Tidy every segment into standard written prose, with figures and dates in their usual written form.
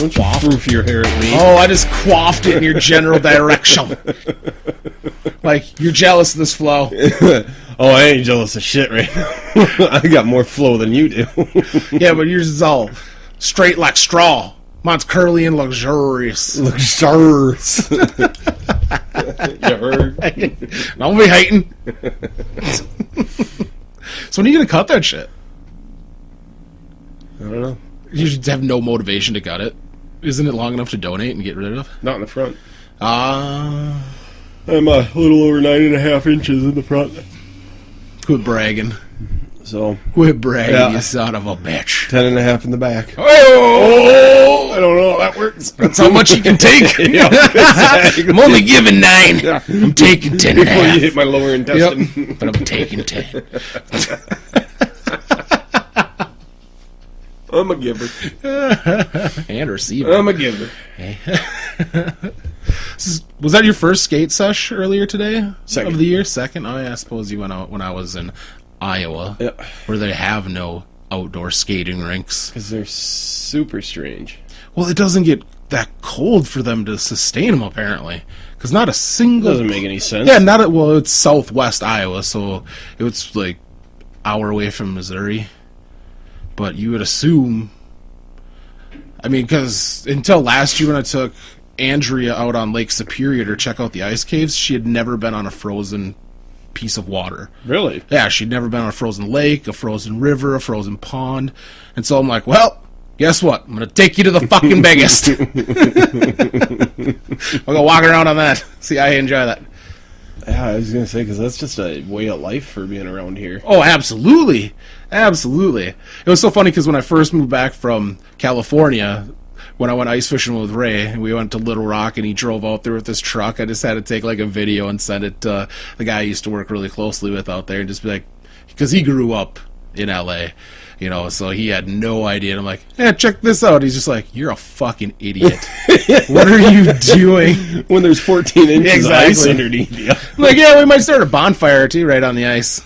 Don't you proof your hair at me. Oh, I just quaffed it in your general direction. Like, you're jealous of this flow. Oh, I ain't jealous of shit right now. I got more flow than you do. Yeah, but yours is all straight like straw. Mine's curly and luxurious. Luxurious. You heard? Don't be hating. So when are you going to cut that shit? I don't know. You should have no motivation to cut it. Isn't it long enough to donate and get rid of? Not in the front. I'm a little over 9.5 inches in the front. Quit bragging. So Quit bragging, you son of a bitch. 10.5 in the back. Oh! I don't know how that works. That's how much you can take. Yeah, exactly. I'm only giving 9. Yeah. I'm taking 10 Before and a half. you hit my lower intestine. Yep. But I'm taking 10. I'm a giver. And a receiver. I'm a giver. Was that your first skate sesh earlier today? Second. Of the year? Second? Oh, yeah, I suppose you went out when I was in Iowa. Yeah. Where they have no outdoor skating rinks. Because they're super strange. Well, it doesn't get that cold for them to sustain them, apparently. Because not a single... Doesn't make any sense. Yeah, well, it's southwest Iowa, so it's like hour away from Missouri. But you would assume... I mean, because until last year when I took Andrea out on Lake Superior to check out the ice caves, she had never been on a frozen piece of water. Really? Yeah, she'd never been on a frozen lake, a frozen river, a frozen pond. And so I'm like, well, guess what? I'm going to take you to the fucking biggest. I'm going to walk around on that. See how you enjoy that. Yeah, I was going to say, because that's just a way of life for being around here. Oh, absolutely. Absolutely. It was so funny because when I first moved back from California, when I went ice fishing with Ray, and we went to Little Rock, and he drove out there with his truck, I just had to take like a video and send it to the guy I used to work really closely with out there, and just be like, because he grew up in LA, you know, so he had no idea. And I'm like, yeah, check this out. He's just like, you're a fucking idiot. What are you doing? When there's 14 inches Exactly. of ice underneath you. I'm like, yeah, we might start a bonfire too right on the ice.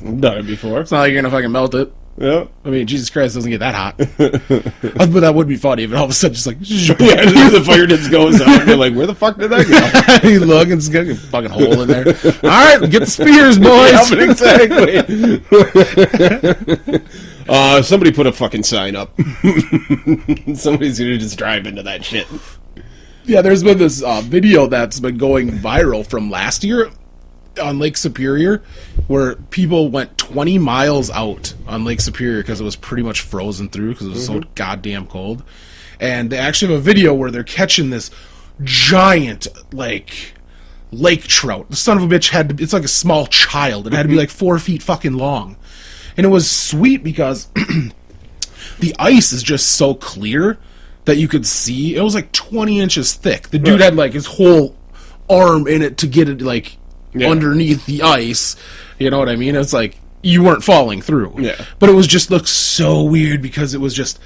I've done it before. It's not like you're gonna fucking melt it. Yeah. I mean, Jesus Christ, it doesn't get that hot. But that would be funny if all of a sudden just like... Yeah, the fire just goes out, and you're like, where the fuck did that go? You look, and it's got a fucking hole in there. All right, get the spears, boys. Yeah, exactly. Somebody put a fucking sign up. Somebody's gonna just drive into that shit. Yeah, there's been this video that's been going viral from last year on Lake Superior, where people went 20 miles out on Lake Superior because it was pretty much frozen through because it was so goddamn cold. And they actually have a video where they're catching this giant, like, lake trout. The son of a bitch it's like a small child. It had to be like 4 feet fucking long. And it was sweet because the ice is just so clear that you could see. It was like 20 inches thick. The dude had like his whole arm in it to get it like underneath the ice. You know what I mean? It's like you weren't falling through. Yeah. But it was just looked so weird because it was just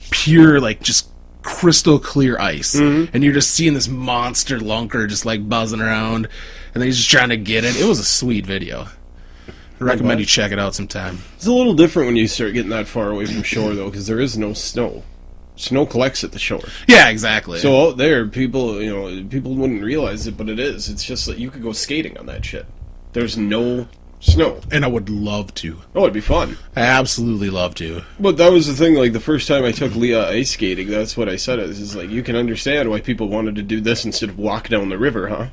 pure, like just crystal clear ice. And you're just seeing this monster lunker just like buzzing around, and then he's just trying to get it. It was a sweet video. I recommend you check it out sometime. It's a little different when you start getting that far away from shore, though, because there is no snow. Snow collects at the shore. Yeah, exactly. So out there, people wouldn't realize it, but it is. It's just that you could go skating on that shit. There's no snow. And I would love to. Oh, it'd be fun. I absolutely love to. But that was the thing, like, the first time I took Leah ice skating, that's what I said. Is like, you can understand why people wanted to do this instead of walk down the river, huh?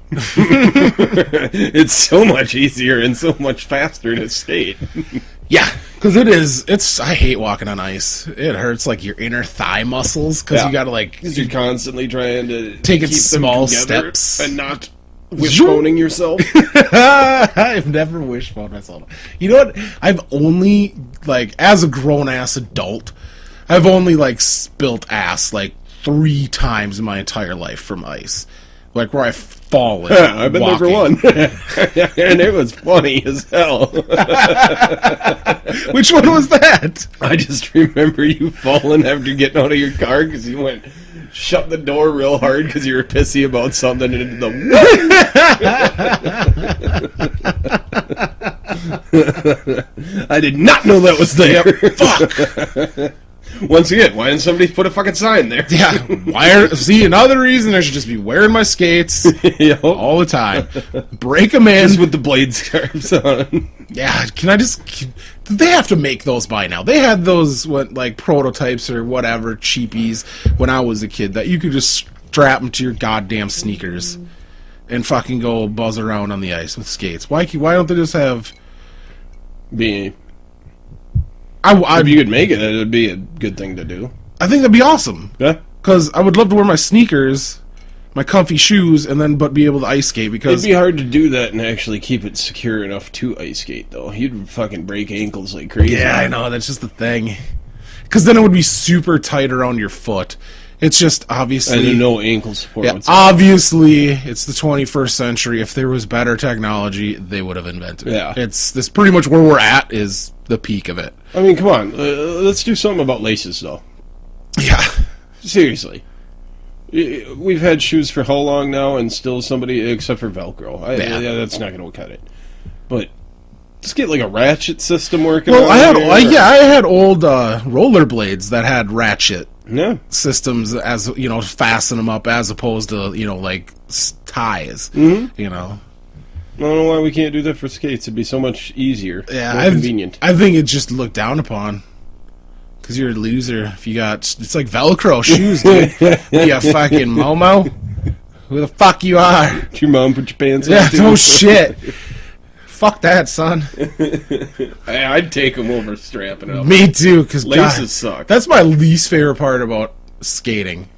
It's so much easier and so much faster to skate. Yeah, because I hate walking on ice. It hurts, like, your inner thigh muscles, because you gotta, like... Because you're constantly trying to take it keep small them together steps. and not wishboning yourself. I've never wishboned myself. You know what? I've only, like, as a grown-ass adult, I've only, like, spilt ass, like, 3 times in my entire life from ice. Like, where I've fallen. Yeah, I've been there for one. And it was funny as hell. Which one was that? I just remember you falling after getting out of your car because you went... shut the door real hard because you were pissy about something and I did not know that was there. Fuck. Once again, why didn't somebody put a fucking sign there? Yeah. See, another reason I should just be wearing my skates Yep. all the time. Break them in. Just with the blade scarves on. Yeah, they have to make those by now. They had those, like, prototypes or whatever, cheapies, when I was a kid, that you could just strap them to your goddamn sneakers and fucking go buzz around on the ice with skates. Why don't they just have... If you could make it, it'd be a good thing to do. I think that'd be awesome. Yeah. Because I would love to wear my sneakers, my comfy shoes, but be able to ice skate, because... It'd be hard to do that and actually keep it secure enough to ice skate, though. You'd fucking break ankles like crazy. Yeah, I know, that's just the thing. Because then it would be super tight around your foot. It's just, obviously... And no ankle support. Yeah, obviously, it's the 21st century. If there was better technology, they would have invented it. Yeah. This pretty much where we're at is the peak of it. I mean, come on. Let's do something about laces, though. Yeah. Seriously. We've had shoes for how long now, and still somebody, except for Velcro. Yeah, that's not going to cut it. But let's get like a ratchet system working. Well, I had old rollerblades that had ratchet systems, as fasten them up, as opposed to like ties. Mm-hmm. I don't know why we can't do that for skates. It'd be so much easier. Yeah, more convenient. I think it's just looked down upon. Because you're a loser if you got... It's like Velcro shoes, dude. You fucking Momo. Who the fuck you are? Did your mom put your pants on? Yeah, no shit. Fuck that, son. I'd take them over strapping up. Me too, because laces suck. That's my least favorite part about skating.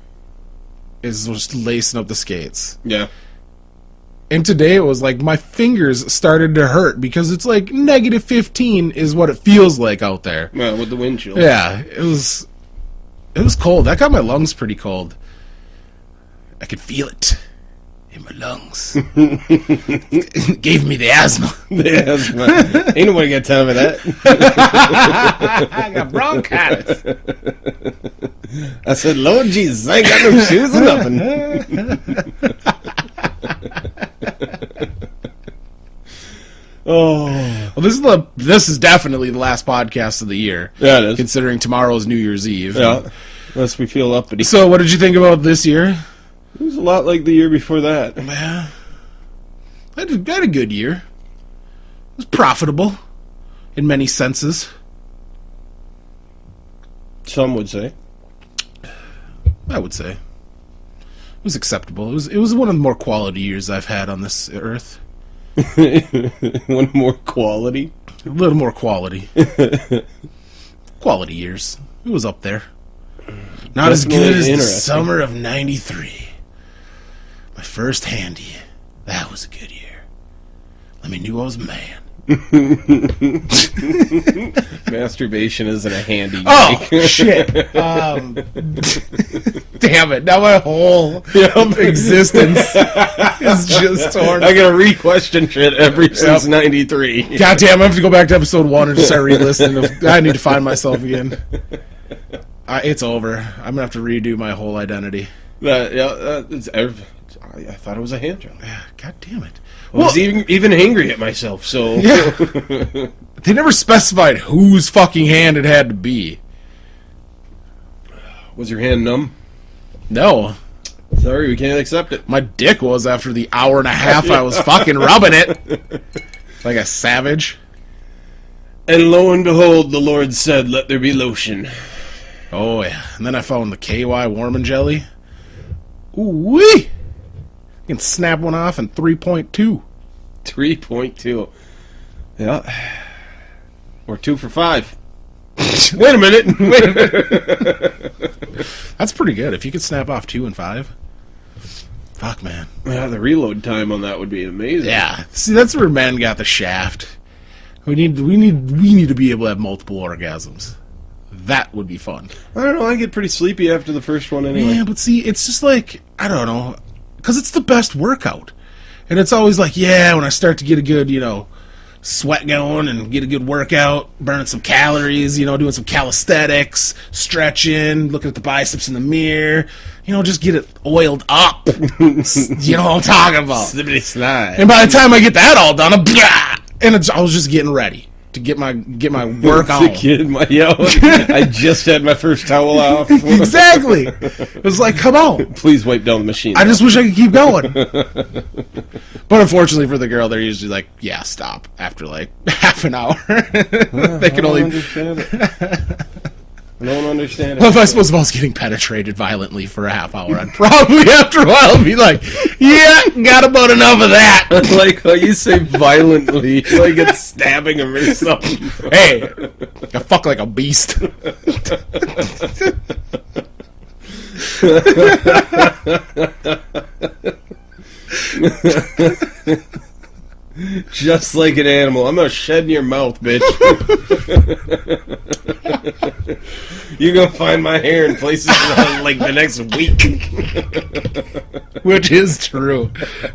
Is just lacing up the skates. Yeah. And today it was like my fingers started to hurt because it's like -15 is what it feels like out there. Well, with the wind chill. Yeah, it was cold. That got my lungs pretty cold. I could feel it in my lungs. It gave me the asthma. The asthma. Ain't nobody got time for that. I got bronchitis. I said, Lord Jesus, I ain't got no shoes or nothing. Oh, well, this is definitely the last podcast of the year. Yeah, it is. Considering tomorrow's New Year's Eve. Yeah, unless we feel uppity. So, what did you think about this year? It was a lot like the year before that. Yeah, I had a good year. It was profitable in many senses. Some would say. I would say. It was acceptable. It was one of the more quality years I've had on this earth. One more quality? A little more quality. Quality years. It was up there. Not Definitely as good as the summer of '93. My first handy. That was a good year. Let me know I was a man. Masturbation isn't a handy. Oh shit! Damn it! Now my whole existence is just torn. I gotta re-question shit since '93. Goddamn! I have to go back to episode 1 and just start re-listening. I need to find myself again. It's over. I'm gonna have to redo my whole identity. I thought it was a hand job. Yeah, God damn it. I was even angry at myself, so... Yeah. They never specified whose fucking hand it had to be. Was your hand numb? No. Sorry, we can't accept it. My dick was after the hour and a half I was fucking rubbing it. Like a savage. And lo and behold, the Lord said, let there be lotion. Oh, yeah. And then I found the KY Warm and Jelly. Ooh-wee! You can snap one off in 3.2. 3.2. Yeah. Or 2 for 5. Wait a minute. That's pretty good. If you could snap off 2 and 5. Fuck, man. Yeah, the reload time on that would be amazing. Yeah. See, that's where men got the shaft. We need to be able to have multiple orgasms. That would be fun. I don't know. I get pretty sleepy after the first one anyway. Yeah, but see, it's just like, I don't know. Because it's the best workout. And it's always like, yeah, when I start to get a good, sweat going and get a good workout, burning some calories, doing some calisthenics, stretching, looking at the biceps in the mirror, just get it oiled up. You know what I'm talking about. Slippity slide. And by the time I get that all done, I was just getting ready. to get my work The on. kid, I just had my first towel off. Exactly. It was like, come on. Please wipe down the machine. I just wish I could keep going. But unfortunately for the girl, they're usually like, yeah, stop after like half an hour. They can only understand it. I don't understand Well, it. I suppose if I was getting penetrated violently for a half hour, I'd probably after a while be like, yeah, got about enough of that. Like how you say violently, like it's stabbing him or something. Hey, I fuck like a beast. Just like an animal. I'm gonna shed in your mouth, bitch. You're gonna find my hair in places like the next week. Which is true.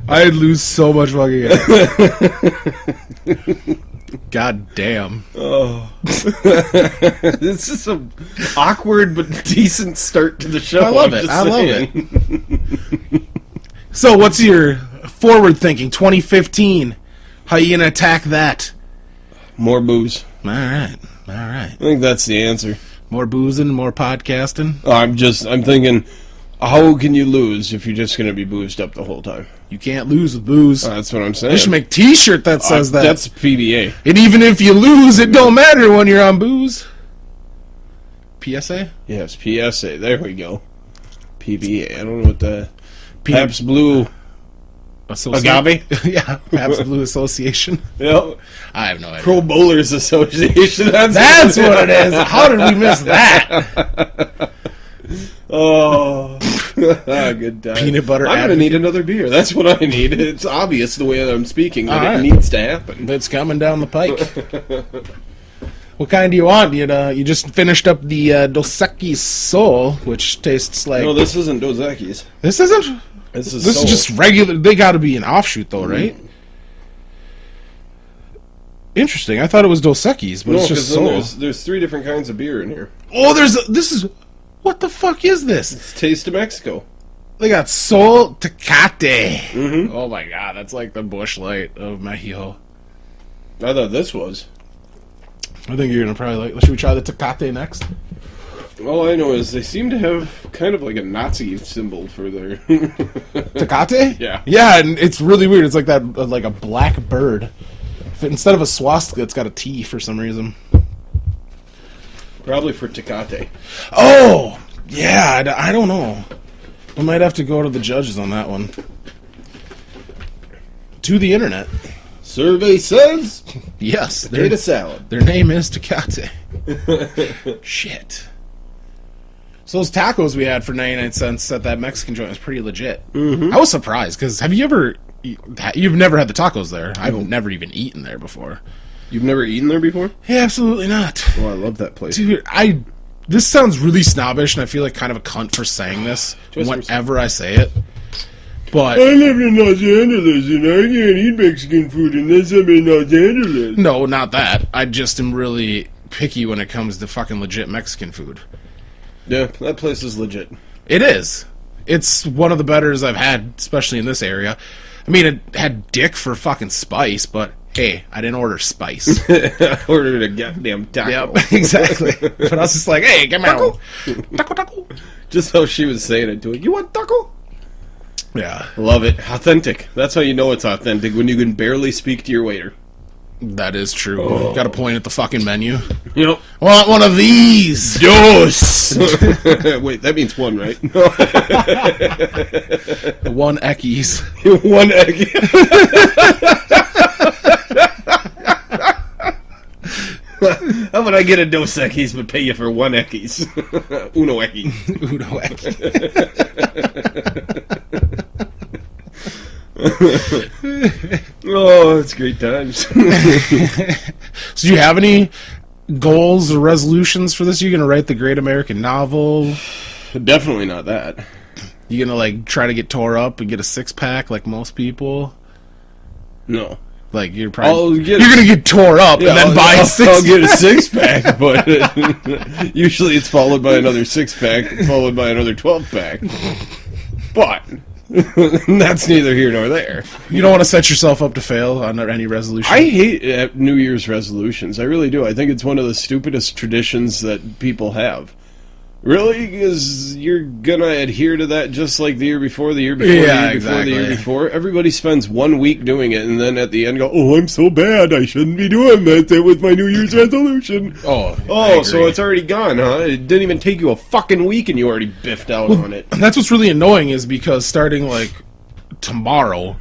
I'd lose so much fucking hair. God damn. Oh. This is a awkward but decent start to the show. I love I'm it. just I love saying. So what's your forward thinking? 2015. How you gonna attack that? More booze. Alright. I think that's the answer. More boozing, more podcasting. I'm thinking, how can you lose if you're just gonna be boozed up the whole time? You can't lose with booze. That's what I'm saying. They should make a t-shirt that says that. That's PDA. And even if you lose, it don't matter when you're on booze. PSA? Yes, PSA. There we go. PBA. I don't know what the... Peanut- Pabst Blue... Agave? Yeah, Pabst Blue Association. Yep. I have no idea. Pro Bowlers Association. That's what it is. How did we miss that? Oh. Good time. Peanut butter I'm going to advocate. need another beer. That's what I need. It's obvious the way that I'm speaking that All right. it needs to happen. It's coming down the pike. What kind do you want? You just finished up the Dos Equis Soul, which tastes like... No, this isn't Dos Equis. This isn't? This is This Soul. is just regular... They gotta be an offshoot, though, right? Interesting. I thought it was Dos Equis, but No, it's just because Soul. there's 3 different kinds of beer in here. Oh, this is... What the fuck is this? It's Taste of Mexico. They got Sol Tecate. Mm-hmm. Oh my god, that's like the Busch Light of Mexico. I thought this was. I think you're gonna probably like... Should we try the Tecate next? All I know is they seem to have kind of like a Nazi symbol for their... Tecate? Yeah. Yeah, and it's really weird. It's like that, like a black bird. Instead of a swastika, it's got a T for some reason. Probably for Tecate. Oh! Yeah, I don't know. I might have to go to the judges on that one. To the internet. Survey says... Yes. Potato salad. Their name is Tecate. Shit. So those tacos we had for 99 cents at that Mexican joint was pretty legit. Mm-hmm. I was surprised, because have you ever... You've never had the tacos there. I've never even eaten there before. You've never eaten there before? Yeah, absolutely not. Oh, I love that place. Dude, this sounds really snobbish, and I feel like kind of a cunt for saying this whenever I say it. But I live in Los Angeles, and I can't eat Mexican food unless I'm in Los Angeles. no, not that. I just am really picky when it comes to fucking legit Mexican food. Yeah, that place is legit. It is. It's one of the betters I've had, especially in this area. I mean, it had dick for fucking spice, but hey, I didn't order spice. I ordered a goddamn taco. Yep, exactly. But I was just like, hey, get me Taco? taco. Just how she was saying it to it. You want taco? Yeah, Love it. Authentic. That's how you know it's authentic, when you can barely speak to your waiter. that is true. Got to point at the fucking menu. Yep. Want one of these? Dos! Wait, that means one, right? One Eckies. One egg. How about I get a Dos Equis but pay you for one Equis? Uno Equis. Uno Eckies. Oh, it's great times. So do you have any goals or resolutions for this? You gonna write the Great American Novel? Definitely not that. You gonna like try to get tore up and get a 6-pack like most people? No. Like you're probably I'll get you're gonna get tore up and then buy a 6. I'll get a 6-pack, but usually it's followed by another 6-pack, followed by another 12-pack. But That's neither here nor there. You don't want to set yourself up to fail on any resolution. I hate New Year's resolutions. I really do. I think it's one of the stupidest traditions that people have. Really? Because you're going to adhere to that just like the year before, the year before, the year before, the year before. Everybody spends 1 week doing it, and then at the end go, oh, I'm so bad. I shouldn't be doing that. That was my New Year's resolution. Oh, so it's already gone, huh? It didn't even take you a fucking week, and you already biffed out on it. That's what's really annoying is because starting, like, tomorrow,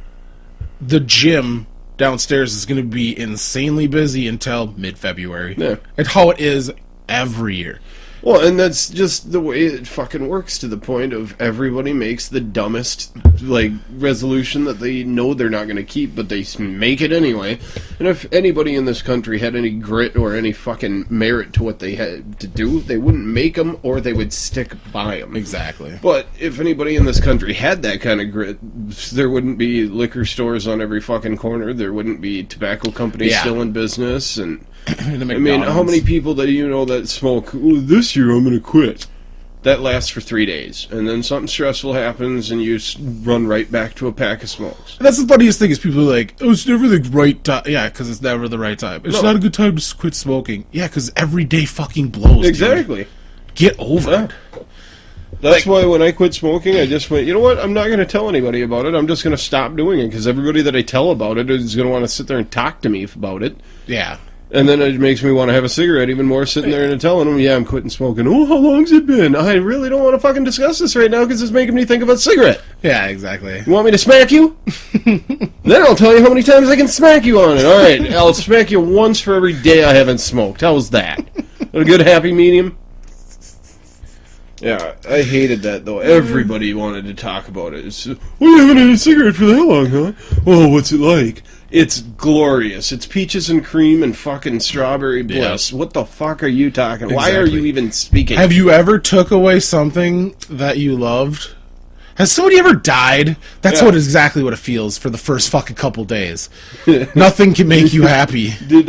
the gym downstairs is going to be insanely busy until mid-February. Yeah. It's how it is every year. Well, and that's just the way it fucking works, to the point of everybody makes the dumbest, like, resolution that they know they're not going to keep, but they make it anyway. And if anybody in this country had any grit or any fucking merit to what they had to do, they wouldn't make them, or they would stick by them. Exactly. But if anybody in this country had that kind of grit, there wouldn't be liquor stores on every fucking corner, there wouldn't be tobacco companies still in business, and... I mean, how many people that you know that smoke, oh, this year I'm going to quit? That lasts for 3 days. And then something stressful happens and you run right back to a pack of smokes. That's the funniest thing is people are like, oh, it's never the right time. Yeah, because it's never the right time. It's not a good time to quit smoking. Yeah, because every day fucking blows. Exactly. Dude. Get over it. That's why when I quit smoking, I just went, you know what? I'm not going to tell anybody about it. I'm just going to stop doing it because everybody that I tell about it is going to want to sit there and talk to me about it. Yeah. And then it makes me want to have a cigarette even more, sitting there and telling them, yeah, I'm quitting smoking. Oh, how long's it been? I really don't want to fucking discuss this right now because it's making me think of a cigarette. Yeah, exactly. You want me to smack you? Then I'll tell you how many times I can smack you on it. All right, I'll smack you once for every day I haven't smoked. How's that? A good happy medium? Yeah, I hated that, though. Everybody wanted to talk about it. It's, well, you haven't had a cigarette for that long, huh? Oh, what's it like? It's glorious. It's peaches and cream and fucking strawberry bliss. Yeah. What the fuck are you talking? Exactly. Why are you even speaking? Have you ever took away something that you loved? Has somebody ever died? That's exactly what it feels for the first fucking couple days. Nothing can make you happy. Did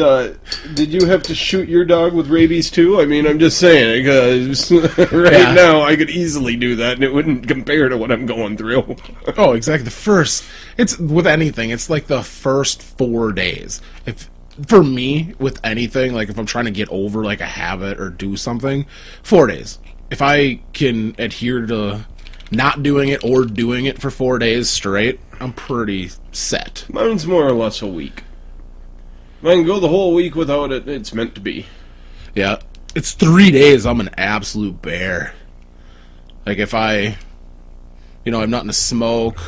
you have to shoot your dog with rabies too? I mean, I'm just saying, because now I could easily do that, and it wouldn't compare to what I'm going through. Oh, exactly. It's with anything. It's like the first 4 days. For me, with anything, like if I'm trying to get over like a habit or do something, 4 days. If I can adhere to not doing it or doing it for 4 days straight, I'm pretty set. Mine's more or less a week. If I can go the whole week without it, it's meant to be. Yeah. It's 3 days, I'm an absolute bear. Like if I'm nothing to smoke,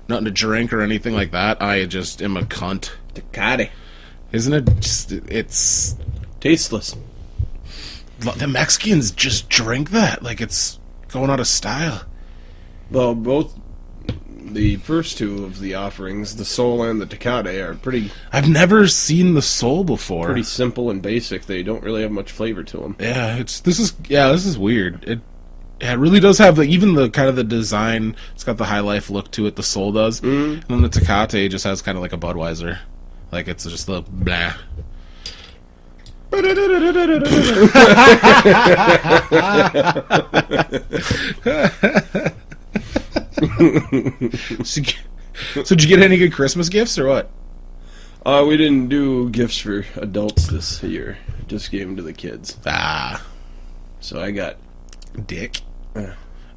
nothing to drink or anything like that, I just am a cunt. Tecate. Isn't it? It's tasteless. The Mexicans just drink that like it's going out of style. Well, both the first two of the offerings, the Sol and the Tecate, are pretty... I've never seen the Sol before. Pretty simple and basic. They don't really have much flavor to them. Yeah, this is weird. It really does have even the kind of the design. It's got the high life look to it. The Sol does, and then the Tecate just has kind of like a Budweiser, like it's just the blah. So did you get any good Christmas gifts or what? We didn't do gifts for adults this year. Just gave them to the kids. So I got dick.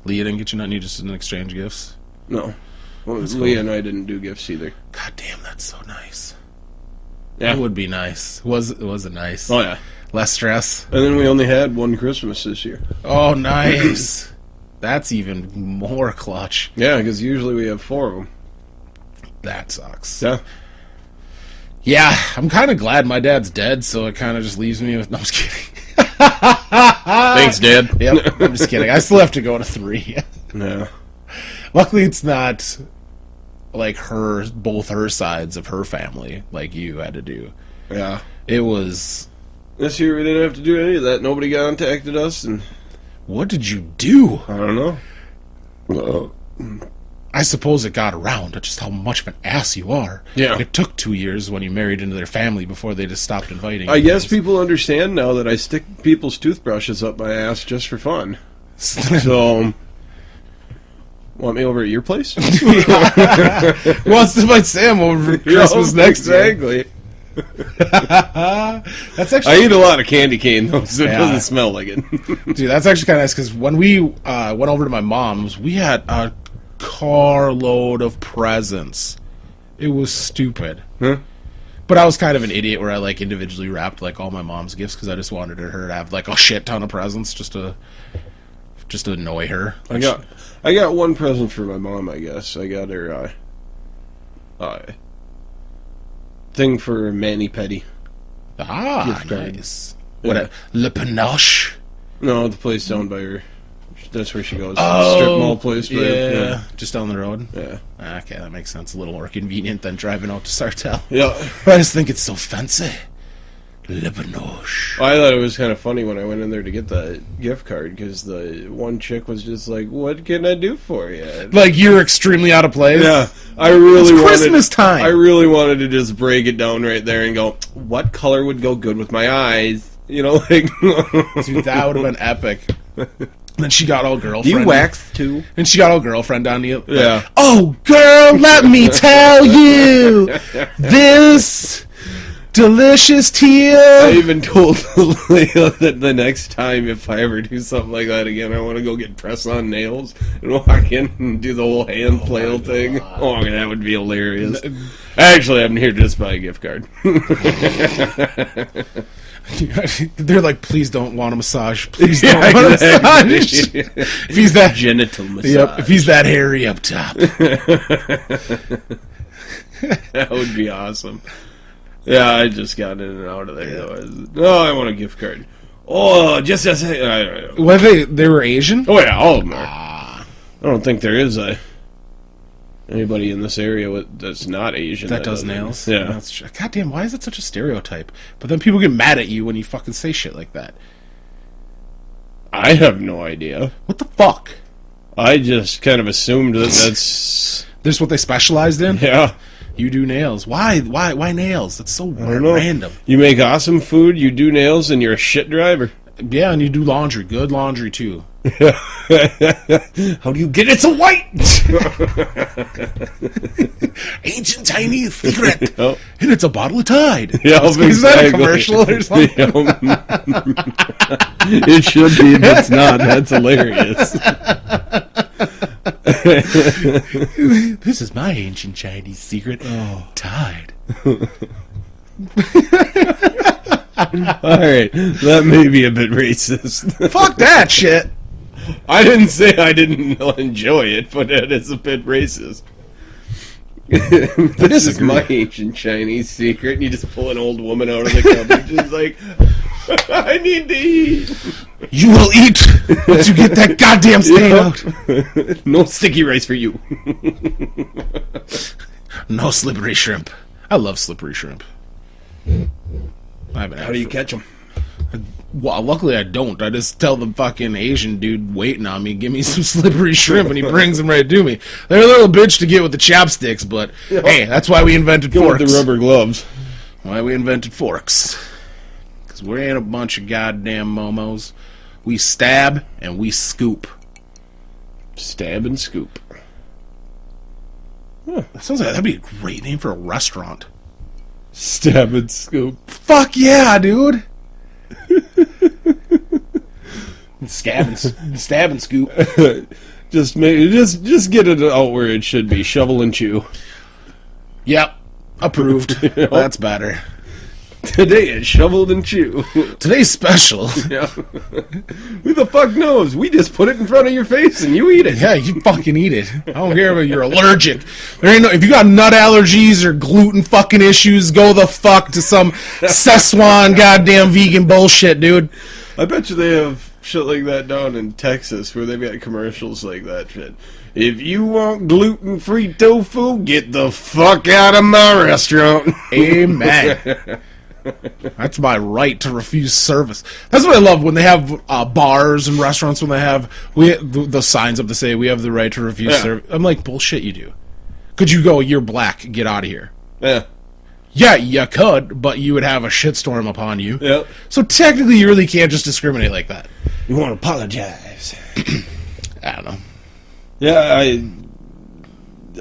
Leah didn't get you nothing. You just didn't exchange gifts. No, Leah and I didn't do gifts either. God damn, that's so nice. Yeah, it would be nice. Was it nice? Oh yeah, less stress. And then we only had one Christmas this year. Oh, nice. That's even more clutch. Yeah, because usually we have 4 of them. That sucks. Yeah. Yeah, I'm kind of glad my dad's dead, so it kind of just leaves me with... No, I'm just kidding. Thanks, Dad. Yep, I'm just kidding. I still have to go to 3. Yeah. Luckily, it's not like both her sides of her family like you had to do. Yeah. It was... This year we didn't have to do any of that. Nobody contacted us, and... What did you do? I don't know. I suppose it got around to just how much of an ass you are. Yeah. It took 2 years when you married into their family before they just stopped inviting you. I guess people understand now that I stick people's toothbrushes up my ass just for fun. So, Want me over at your place? Wants to invite Sam over for Christmas next year. Exactly. That's actually. I eat a lot of candy cane though, so it Yeah. doesn't smell like it. Dude, that's actually kind of nice because when we went over to my mom's, we had a carload of presents. It was stupid. Huh? But I was kind of an idiot where I like individually wrapped like all my mom's gifts because I just wanted her to have like a shit ton of presents just to annoy her. I got one present for my mom. I guess I got her thing for mani pedi. Gift card. Nice. Yeah. What Le Panache? No, the place down by her. That's where she goes. Oh, Strip mall place. Right? Yeah, just down the road. Yeah. Okay, that makes sense. A little more convenient than driving out to Sartell. Yeah. But I just think it's so fancy. Le Panache. I thought it was kind of funny when I went in there to get the gift card because the one chick was just like, "What can I do for you?" Like you're extremely out of place. Yeah, I really It's wanted, Christmas time. I really wanted to just break it down right there and go, "What color would go good with my eyes?" You know, like. Dude, that would have been epic. Then she got all girlfriend. You wax too? And she got all girlfriend on you. Yeah. Oh, girl, let me tell you this delicious teal. I even told Leah that the next time, if I ever do something like that again, I want to go get press-on nails and walk in and do the whole hand flail thing. Oh, that would be hilarious. Actually, I'm here to just buy a gift card. They're like, please don't want a massage. Please don't want a massage. If he's that genital massage. Yep, if he's that hairy up top. That would be awesome. Yeah, I just got in and out of there. Oh, I want a gift card. Oh, just as What they were Asian? Oh yeah, all of them are. I don't think there is anybody in this area that's not Asian that does nails. Yeah. That's, goddamn, why is it such a stereotype? But then people get mad at you when you fucking say shit like that. I have no idea. What the fuck? I just kind of assumed that's This is what they specialized in? yeah. You do nails. Why nails? That's so I don't know. random. You make awesome food, you do nails, and you're a shit driver. Yeah, and you do laundry. Good laundry, too. How do you get it so white? Ancient Chinese secret. Yep. And it's a bottle of Tide. Yeah, Is that a exactly. commercial or something? It should be, but it's not. That's hilarious. This is my ancient Chinese secret. Oh. Tide. Alright, that may be a bit racist. Fuck that shit. I didn't say I didn't enjoy it, but it is a bit racist. This is my ancient Chinese secret, and you just pull an old woman out of the cupboard. She's like, I need to eat. You will eat once you get that goddamn stain out. No sticky rice for you. No slippery shrimp. I love slippery shrimp. I haven't had How do you catch them? Well, luckily I don't. I just tell the fucking Asian dude waiting on me, give me some slippery shrimp, and he brings them right to me. They're a little bitch to get with the chopsticks, but hey, that's why we invented Go forks. with the rubber gloves. Why we invented forks. Because we ain't a bunch of goddamn momos. We stab and we scoop. Stab and scoop. That sounds like that'd be a great name for a restaurant. Stab and scoop. Fuck yeah, dude! Stab and scoop. Just get it out where it should be. Shovel and chew. Yep, approved. That's better. Today it's shoveled and chew. Today's special. Yeah. Who the fuck knows? We just put it in front of your face and you eat it. Yeah, you fucking eat it. I don't care if you're allergic. There ain't no. If you got nut allergies or gluten fucking issues, go the fuck to some Szechuan goddamn vegan bullshit, dude. I bet you they have shit like that down in Texas where they've got commercials like that shit. If you want gluten-free tofu, get the fuck out of my restaurant. Amen. That's my right to refuse service. That's what I love when they have bars and restaurants when they have the signs up to say we have the right to refuse service. I'm like, bullshit, you do. Could you go, you're black, get out of here? Yeah. Yeah, you could, but you would have a shitstorm upon you. Yep. So technically you really can't just discriminate like that. You want to apologize. I don't know. Yeah,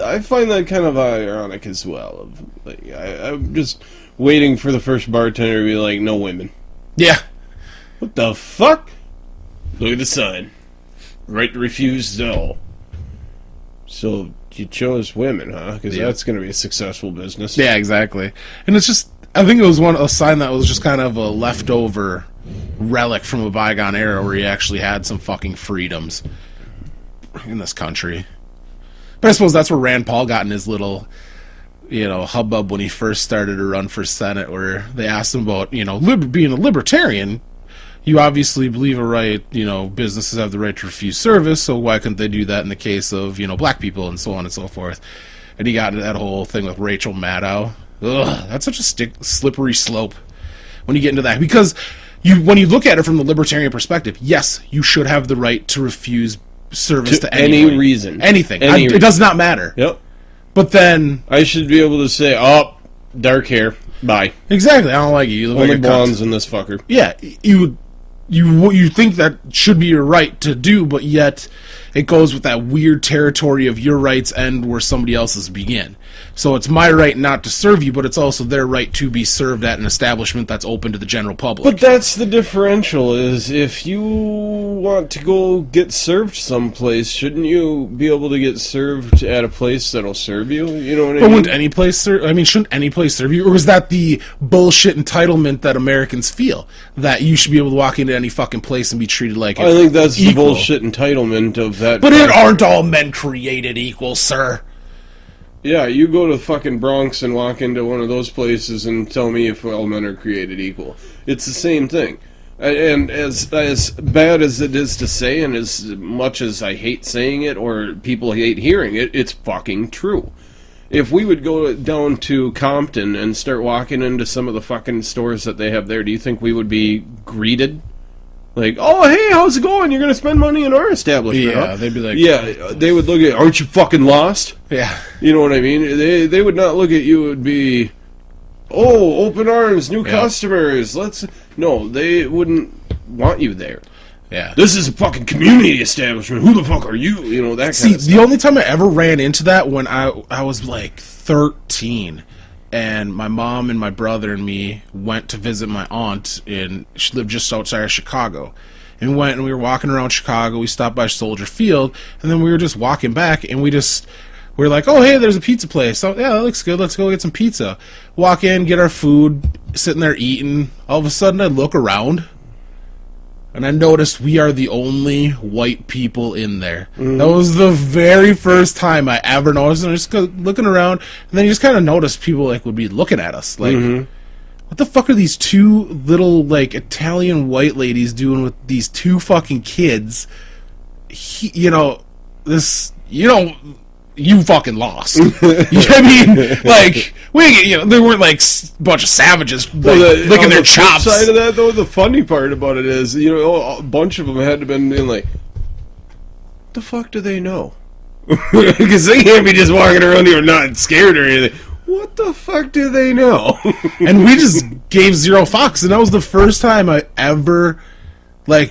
I find that kind of ironic as well. Like, I'm just waiting for the first bartender to be like, no women. Yeah. What the fuck? Look at the sign. Right to refuse all. So you chose women, huh? Because that's going to be a successful business. Yeah, exactly. And it's just, I think it was a sign that was just kind of a leftover relic from a bygone era where you actually had some fucking freedoms in this country. But I suppose that's where Rand Paul got in his little, hubbub when he first started to run for Senate, where they asked him about, being a libertarian. You obviously believe businesses have the right to refuse service, so why couldn't they do that in the case of, black people and so on and so forth? And he got into that whole thing with Rachel Maddow. Ugh, that's such a slippery slope when you get into that. Because when you look at it from the libertarian perspective, yes, you should have the right to refuse service to any reason. Anything. It does not matter. Yep. But then... I should be able to say, oh, dark hair, bye. Exactly, I don't like you. You look only like a blondes cunt. in this fucker. Yeah, you think that should be your right to do, but yet it goes with that weird territory of your rights end where somebody else's begin. So it's my right not to serve you, but it's also their right to be served at an establishment that's open to the general public. But that's the differential, is if you want to go get served someplace, shouldn't you be able to get served at a place that'll serve you? You know what I mean? But wouldn't any place serve? I mean, shouldn't any place serve you? Or is that the bullshit entitlement that Americans feel? That you should be able to walk into any fucking place and be treated like I think that's equal. the bullshit entitlement of that. But it aren't all men created equal, sir. Yeah, you go to fucking Bronx and walk into one of those places and tell me if all men are created equal. It's the same thing. And as bad as it is to say, and as much as I hate saying it or people hate hearing it, it's fucking true. If we would go down to Compton and start walking into some of the fucking stores that they have there, do you think we would be greeted? Like, oh, hey, how's it going? You're going to spend money in our establishment, Yeah, huh? they'd be like... Yeah, they would look at, aren't you fucking lost? Yeah. You know what I mean? They would not look at you, it would be, oh, open arms, new customers, No, they wouldn't want you there. Yeah. This is a fucking community establishment. Who the fuck are you? You know, that kind of stuff. The only time I ever ran into that when I was like 13, and my mom and my brother and me went to visit my aunt, and she lived just outside of Chicago. And we went and we were walking around Chicago. We stopped by Soldier Field, and then we were just walking back, and we were like, oh, hey, there's a pizza place. So, yeah, that looks good. Let's go get some pizza. Walk in, get our food, sitting there eating. All of a sudden, I look around, and I noticed we are the only white people in there. Mm-hmm. That was the very first time I ever noticed. And I just looking around, and then you just kind of noticed people would be looking at us. Like, what the fuck are these two little, Italian white ladies doing with these two fucking kids? You fucking lost. I mean, they weren't a bunch of savages licking their chops. On the flip side of that, though, the funny part about it is, a bunch of them had to have been like, what the fuck do they know? Because they can't be just walking around here not scared or anything. What the fuck do they know? And we just gave zero fucks, and that was the first time I ever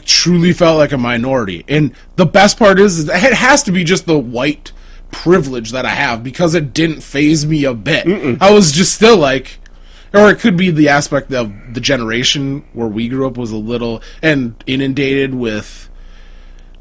truly felt like a minority. And the best part is it has to be just the white privilege that I have, because it didn't faze me a bit. I was just still or it could be the aspect of the generation where we grew up was a little and inundated with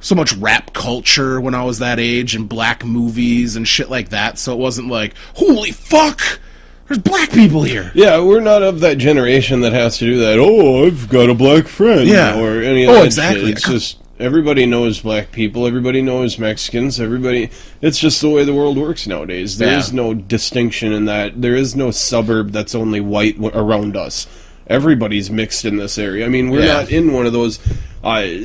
so much rap culture when I was that age, and black movies and shit like that, so it wasn't like, holy fuck, there's black people here. Yeah, we're not of that generation that has to do that, oh, I've got a black friend, or any of that exactly. shit. It's just, everybody knows black people, everybody knows Mexicans, it's just the way the world works nowadays. There is no distinction in that. There is no suburb that's only white around us. Everybody's mixed in this area. I mean, we're not in one of those,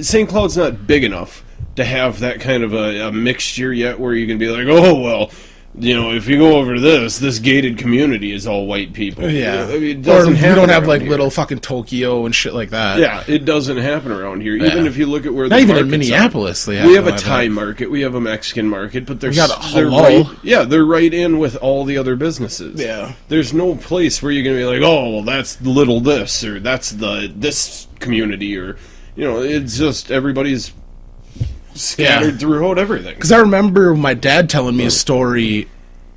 St. Cloud's not big enough to have that kind of a mixture yet where you can be like, oh, well, if you go over to this gated community is all white people. Yeah. I mean, it doesn't happen. You don't have here. little fucking Tokyo and shit like that. Yeah, it doesn't happen around here. Even if you look at where not even in Minneapolis, we have a Thai market, we have a Mexican market, but they're they're right in with all the other businesses. Yeah, there's no place where you're gonna be like, oh, well, that's little this, or that's this community, or it's just everybody's scattered throughout everything. Because I remember my dad telling me a story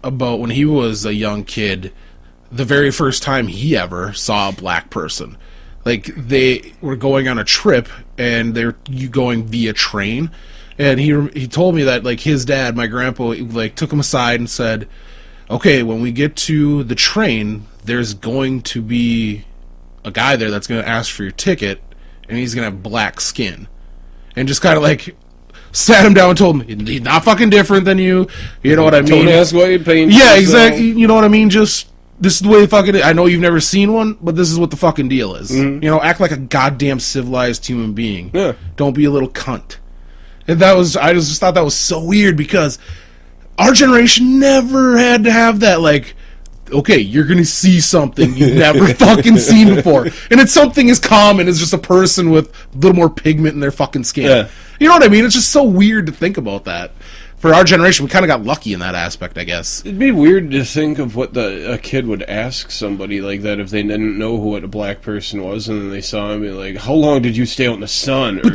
about when he was a young kid, the very first time he ever saw a black person. Like, they were going on a trip, and they're going via train, and he told me that, like, his dad, my grandpa, like, took him aside and said, okay, when we get to the train, there's going to be a guy there that's going to ask for your ticket, and he's going to have black skin. And just kind of, like, sat him down and told him, he's not fucking different than you, you know what I mean? Don't ask why you paint Yeah, yourself. exactly, you know what I mean? Just, this is the way it fucking is. I know you've never seen one, but this is what the fucking deal is. You know, act like a goddamn civilized human being. Yeah. Don't be a little cunt. And I just thought that was so weird, because our generation never had to have that, like, okay, you're gonna see something you've never fucking seen before. And it's something as common as just a person with a little more pigment in their fucking skin. Yeah. You know what I mean? It's just so weird to think about that. For our generation, we kind of got lucky in that aspect, I guess. It'd be weird to think of what a kid would ask somebody like that if they didn't know who what a black person was, and then they saw him and be like, how long did you stay out in the sun? Or,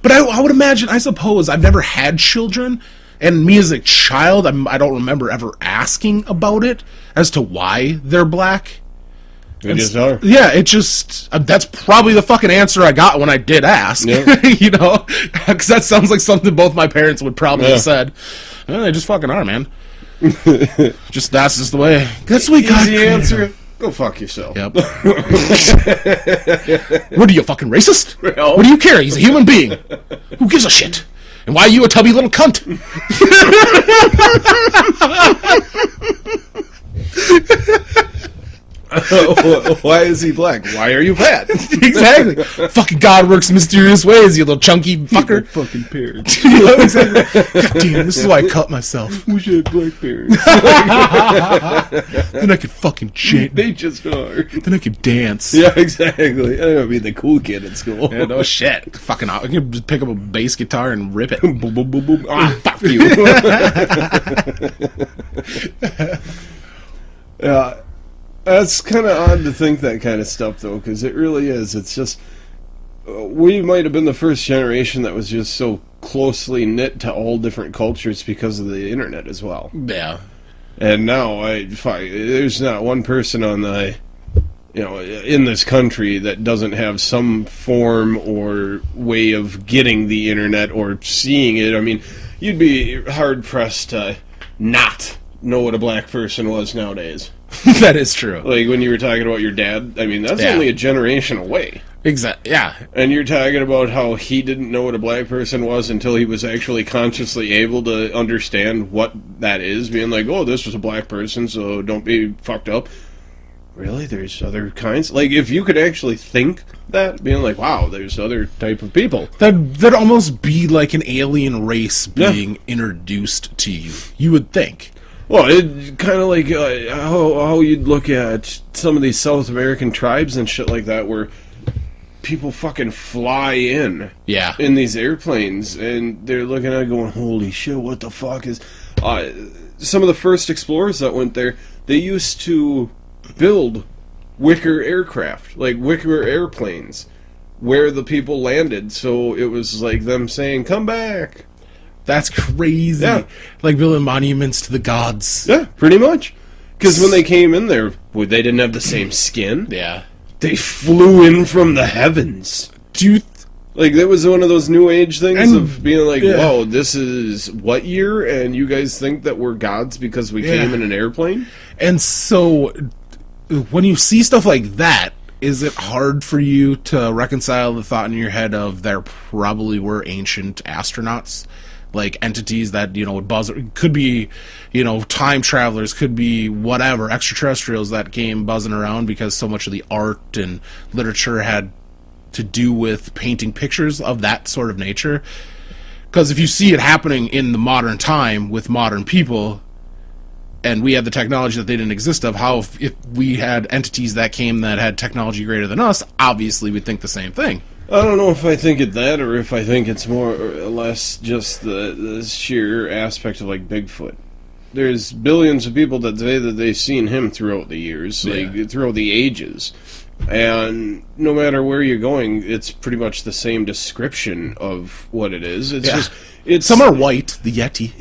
But I would imagine, I suppose, I've never had children, and me as a child, I don't remember ever asking about it as to why they're black. They just are. Yeah, it just, that's probably the fucking answer I got when I did ask. Yeah. You know? Because that sounds like something both my parents would probably have said. They just fucking are, man. That's just the way. That's the way God Easy created answer. them. Go fuck yourself. Yep. What are you, a fucking racist? No. What do you care? He's a human being. Who gives a shit? And why are you a tubby little cunt? Why is he black? Why are you fat? Exactly. Fucking God works in mysterious ways, you little chunky fucker. Fucking parents. You know, exactly. God damn, this is why I cut myself. Wish I had black parents. Then I could fucking chant. They just are. Then I could dance. Yeah, exactly. I would be the cool kid at school. Yeah, no shit. Fucking, I could just pick up a bass guitar and rip it. Boom, boom, boom, boom. Ah, fuck you. Yeah. That's kind of odd to think that kind of stuff, though, because it really is. It's just, we might have been the first generation that was just so closely knit to all different cultures because of the internet as well. Yeah. And now, there's not one person on the, in this country that doesn't have some form or way of getting the internet or seeing it. I mean, you'd be hard-pressed to not know what a black person was nowadays. That is true. Like when you were talking about your dad, I mean, that's only a generation away. Exactly. Yeah. And you're talking about how he didn't know what a black person was until he was actually consciously able to understand what that is, being like, oh, this was a black person, so don't be fucked up. Really? There's other kinds? Like, if you could actually think that, being like, wow, there's other type of people. That'd almost be like an alien race being introduced to you. You would think. Well, it kind of like how you'd look at some of these South American tribes and shit like that, where people fucking fly in these airplanes, and they're looking at it going, holy shit, what the fuck is... some of the first explorers that went there, they used to build wicker aircraft, like wicker airplanes, where the people landed, so it was like them saying, come back. That's crazy. Yeah. Like building monuments to the gods. Yeah, pretty much. Because when they came in there, they didn't have the same skin. Yeah. They flew in from the heavens. Like, that was one of those new age things of being like, whoa, this is what year? And you guys think that we're gods because we came in an airplane? And so, when you see stuff like that, is it hard for you to reconcile the thought in your head of there probably were ancient astronauts? Like entities that, would buzz, could be, time travelers, could be whatever, extraterrestrials that came buzzing around because so much of the art and literature had to do with painting pictures of that sort of nature. Because if you see it happening in the modern time with modern people, and we had the technology that they didn't exist of, how if we had entities that came that had technology greater than us, obviously we'd think the same thing. I don't know if I think it that, or if I think it's more or less just the sheer aspect of, like, Bigfoot. There's billions of people that say that they've seen him throughout the years, like, throughout the ages. And no matter where you're going, it's pretty much the same description of what it is. It's just... Some are white, the Yeti.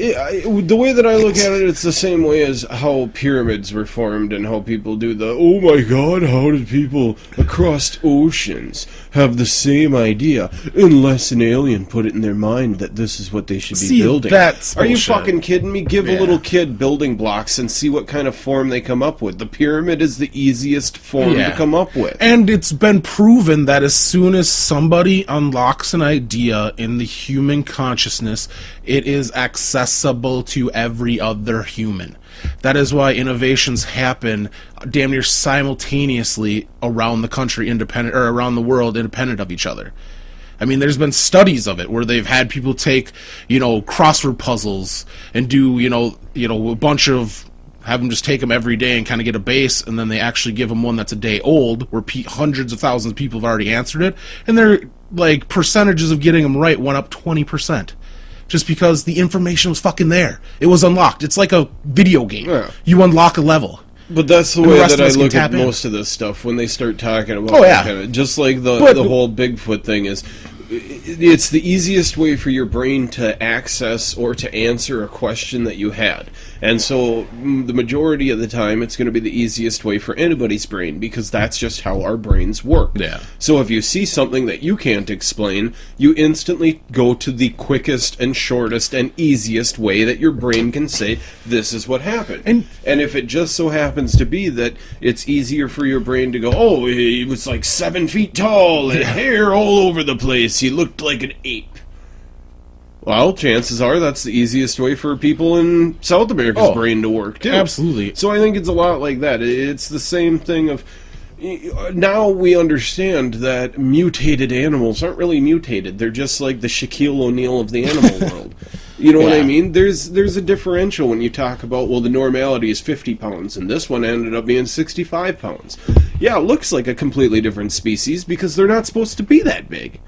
The way that I look at it, it's the same way as how pyramids were formed and how people do the, oh my god, how did people across oceans have the same idea unless an alien put it in their mind that this is what they should be building? That's Are you bullshit. fucking kidding me? Give a little kid building blocks and see what kind of form they come up with. The pyramid is the easiest form to come up with. And it's been proven that as soon as somebody unlocks an idea in the human consciousness, it is accessible to every other human. That is why innovations happen damn near simultaneously around the country, independent, or around the world, independent of each other. I mean, there's been studies of it where they've had people take, crossword puzzles and do, a bunch of, have them just take them every day and kind of get a base, and then they actually give them one that's a day old, where hundreds of thousands of people have already answered it, and their percentages of getting them right went up 20%. Just because the information was fucking there. It was unlocked. It's like a video game. Yeah. You unlock a level. But that's the way that I look at most of this stuff when they start talking about kind of, just like the whole Bigfoot thing is. It's the easiest way for your brain to access or to answer a question that you had. And so the majority of the time it's going to be the easiest way for anybody's brain, because that's just how our brains work. Yeah. So if you see something that you can't explain, you instantly go to the quickest and shortest and easiest way that your brain can say, this is what happened. And if it just so happens to be that it's easier for your brain to go, oh, he was like 7 feet tall and hair all over the place, he looked like an ape. Well, chances are that's the easiest way for people in South America's brain to work, too. Absolutely. So I think it's a lot like that. It's the same thing of... Now we understand that mutated animals aren't really mutated. They're just like the Shaquille O'Neal of the animal world. You know what I mean? There's a differential when you talk about, well, the normality is 50 pounds, and this one ended up being 65 pounds. Yeah, it looks like a completely different species because they're not supposed to be that big.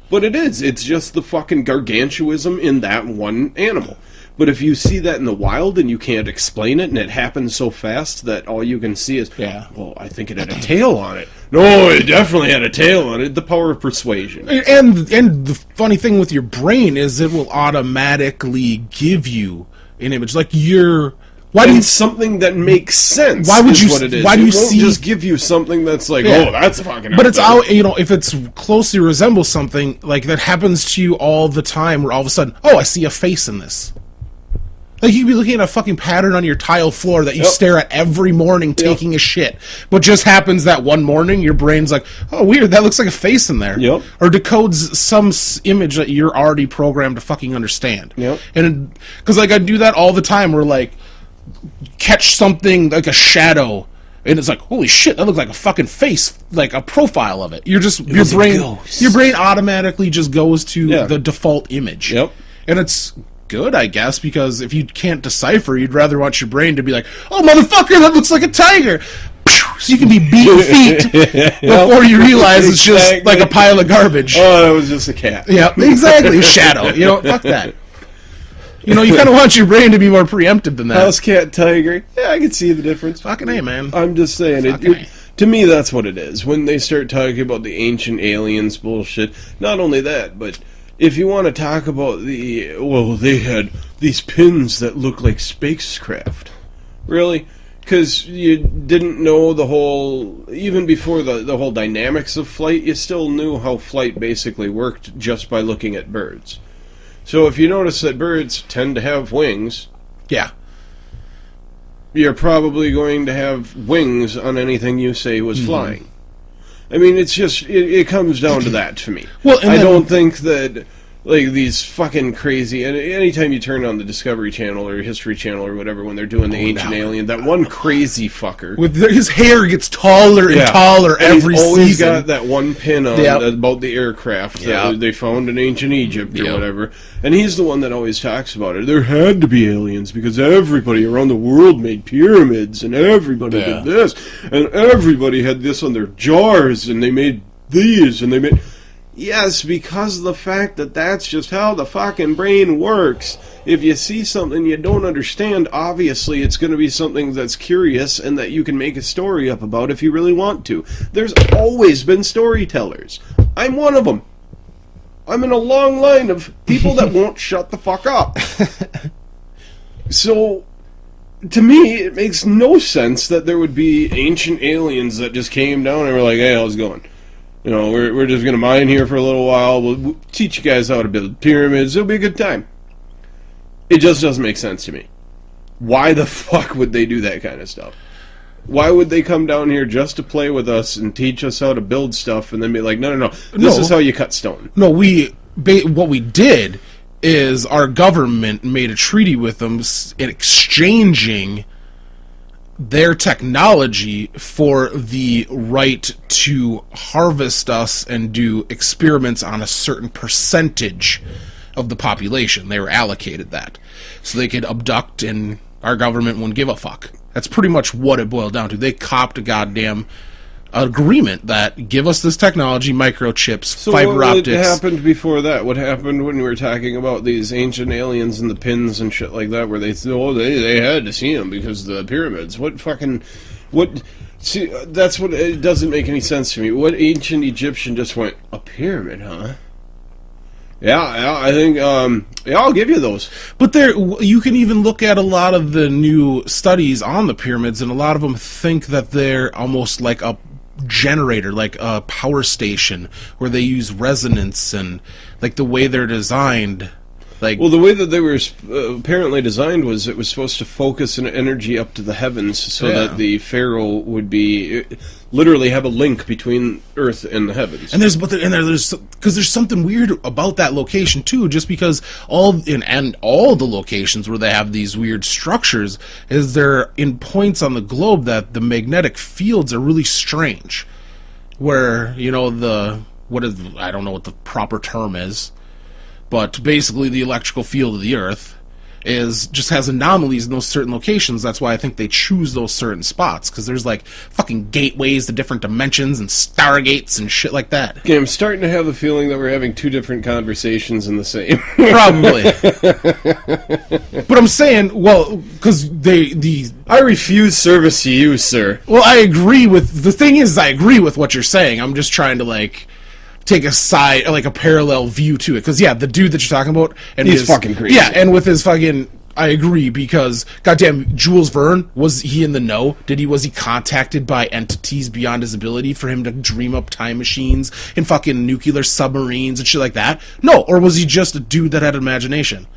But it is. It's just the fucking gargantuism in that one animal. But if you see that in the wild and you can't explain it, and it happens so fast that all you can see is, well, I think it had a tail on it. No, it definitely had a tail on it. The power of persuasion. And the funny thing with your brain is it will automatically give you an image. Like something that makes sense. Why would you? What it is. Why do you won't just give you something that's like, oh, that's fucking. But it's out. If it's closely resembles something like that happens to you all the time, where all of a sudden, oh, I see a face in this. Like, you could be looking at a fucking pattern on your tile floor that you stare at every morning taking a shit. But just happens that one morning, your brain's like, oh, weird, that looks like a face in there. Yep. Or decodes some image that you're already programmed to fucking understand. Yep. And, because, I do that all the time, where, catch something, like a shadow, and it's like, holy shit, that looks like a fucking face, like a profile of it. Your brain automatically just goes to the default image. Yep. And it's good, I guess, because if you can't decipher, you'd rather want your brain to be like, oh, motherfucker, that looks like a tiger. So you can be beating feet before you realize it's just like a pile of garbage. Oh, that was just a cat. Yeah, exactly. Shadow. Fuck that. You kind of want your brain to be more preemptive than that. House cat, tiger. Yeah, I can see the difference. Fucking A, man. I'm just saying, to me, that's what it is. When they start talking about the ancient aliens bullshit, not only that, but if you want to talk about they had these pins that look like spacecraft. Really? Because you didn't know the whole, even before the whole dynamics of flight, you still knew how flight basically worked just by looking at birds. So if you notice that birds tend to have wings, you're probably going to have wings on anything you say was flying. I mean, it's just, it comes down to that to me. Well, I don't think that, these fucking crazy, and anytime you turn on the Discovery Channel or History Channel or whatever, when they're doing the ancient alien, that one crazy fucker. His hair gets taller and taller every season. He's always got that one pin on about the aircraft that they found in ancient Egypt or whatever. And he's the one that always talks about it. There had to be aliens because everybody around the world made pyramids, and everybody did this, and everybody had this on their jars, and they made these, and they made... Yes, because of the fact that that's just how the fucking brain works. If you see something you don't understand, obviously it's going to be something that's curious and that you can make a story up about if you really want to. There's always been storytellers. I'm one of them. I'm in a long line of people that won't shut the fuck up. So, to me, it makes no sense that there would be ancient aliens that just came down and were like, hey, how's it going? You know, we're just going to mine here for a little while. We'll teach you guys how to build pyramids. It'll be a good time. It just doesn't make sense to me. Why the fuck would they do that kind of stuff? Why would they come down here just to play with us and teach us how to build stuff and then be like, no, this is how you cut stone? No, what we did is our government made a treaty with them in exchanging their technology for the right to harvest us and do experiments on a certain percentage of the population. They were allocated that. So they could abduct and our government wouldn't give a fuck. That's pretty much what it boiled down to. They copped a goddamn agreement that give us this technology, microchips, fiber optics. So what happened before that? What happened when we were talking about these ancient aliens and the pins and shit like that, where they had to see them because of the pyramids? See, that's what, it doesn't make any sense to me. What ancient Egyptian just went, a pyramid, huh? Yeah, I think, I'll give you those. But you can even look at a lot of the new studies on the pyramids, and a lot of them think that they're almost like a generator, like a power station, where they use resonance and, like, the way they're designed. Well, the way that they were apparently designed was it was supposed to focus an energy up to the heavens so that the pharaoh would be literally have a link between Earth and the heavens. And there's something weird about that location too. Just because all the locations where they have these weird structures is they're in points on the globe that the magnetic fields are really strange. Where I don't know what the proper term is. But basically, the electrical field of the Earth just has anomalies in those certain locations. That's why I think they choose those certain spots, because there's like fucking gateways to different dimensions and stargates and shit like that. Okay, I'm starting to have the feeling that we're having two different conversations in the same. Probably. But I'm saying, well, because I refuse service to you, sir. Well, I agree with what you're saying. I'm just trying to take a side, like a parallel view to it, because the dude that you're talking about, and he's fucking crazy. Yeah, and with his fucking, I agree, because goddamn, Jules Verne, was he in the know? Was he contacted by entities beyond his ability for him to dream up time machines and fucking nuclear submarines and shit like that? No, or was he just a dude that had an imagination?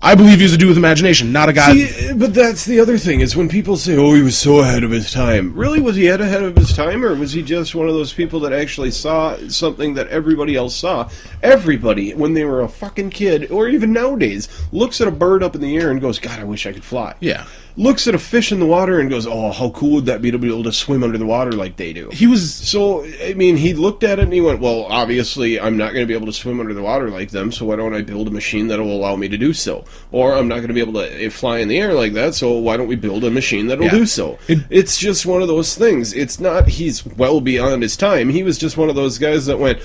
I believe he was a dude with imagination, not a guy... See, but that's the other thing, is when people say, oh, he was so ahead of his time. Really, was he ahead of his time, or was he just one of those people that actually saw something that everybody else saw? Everybody, when they were a fucking kid, or even nowadays, looks at a bird up in the air and goes, God, I wish I could fly. Yeah. Looks at a fish in the water and goes, oh, how cool would that be to be able to swim under the water like they do? He looked at it and he went, well, obviously, I'm not going to be able to swim under the water like them, so why don't I build a machine that will allow me to do so? Or I'm not going to be able to fly in the air like that, so why don't we build a machine that will do so? It's just one of those things. It's not he's well beyond his time. He was just one of those guys that went,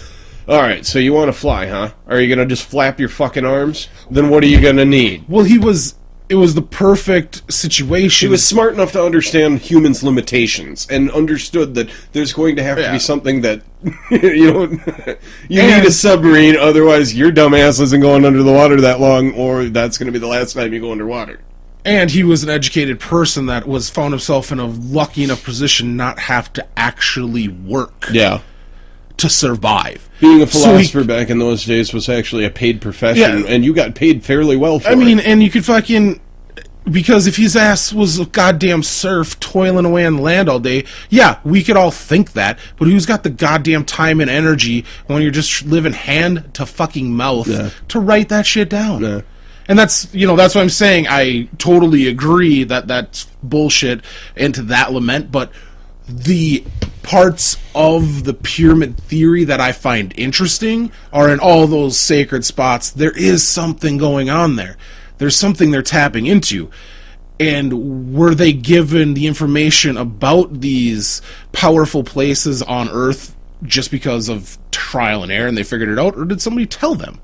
all right, so you want to fly, huh? Are you going to just flap your fucking arms? Then what are you going to need? Well, it was the perfect situation. He was smart enough to understand humans' limitations and understood that there's going to have to be something that, you need a submarine, otherwise your dumbass isn't going under the water that long, or that's going to be the last time you go underwater. And he was an educated person that found himself in a lucky enough position not have to actually work. Yeah. To survive. Being a philosopher back in those days was actually a paid profession, and you got paid fairly well for it. And you could fucking... Because if his ass was a goddamn serf toiling away on land all day, we could all think that, but who's got the goddamn time and energy when you're just living hand to fucking mouth to write that shit down? Yeah. And that's what I'm saying. I totally agree that that's bullshit into that lament, but the parts of the pyramid theory that I find interesting are in all those sacred spots. There is something going on there. There's something they're tapping into. And were they given the information about these powerful places on Earth just because of trial and error and they figured it out, or did somebody tell them?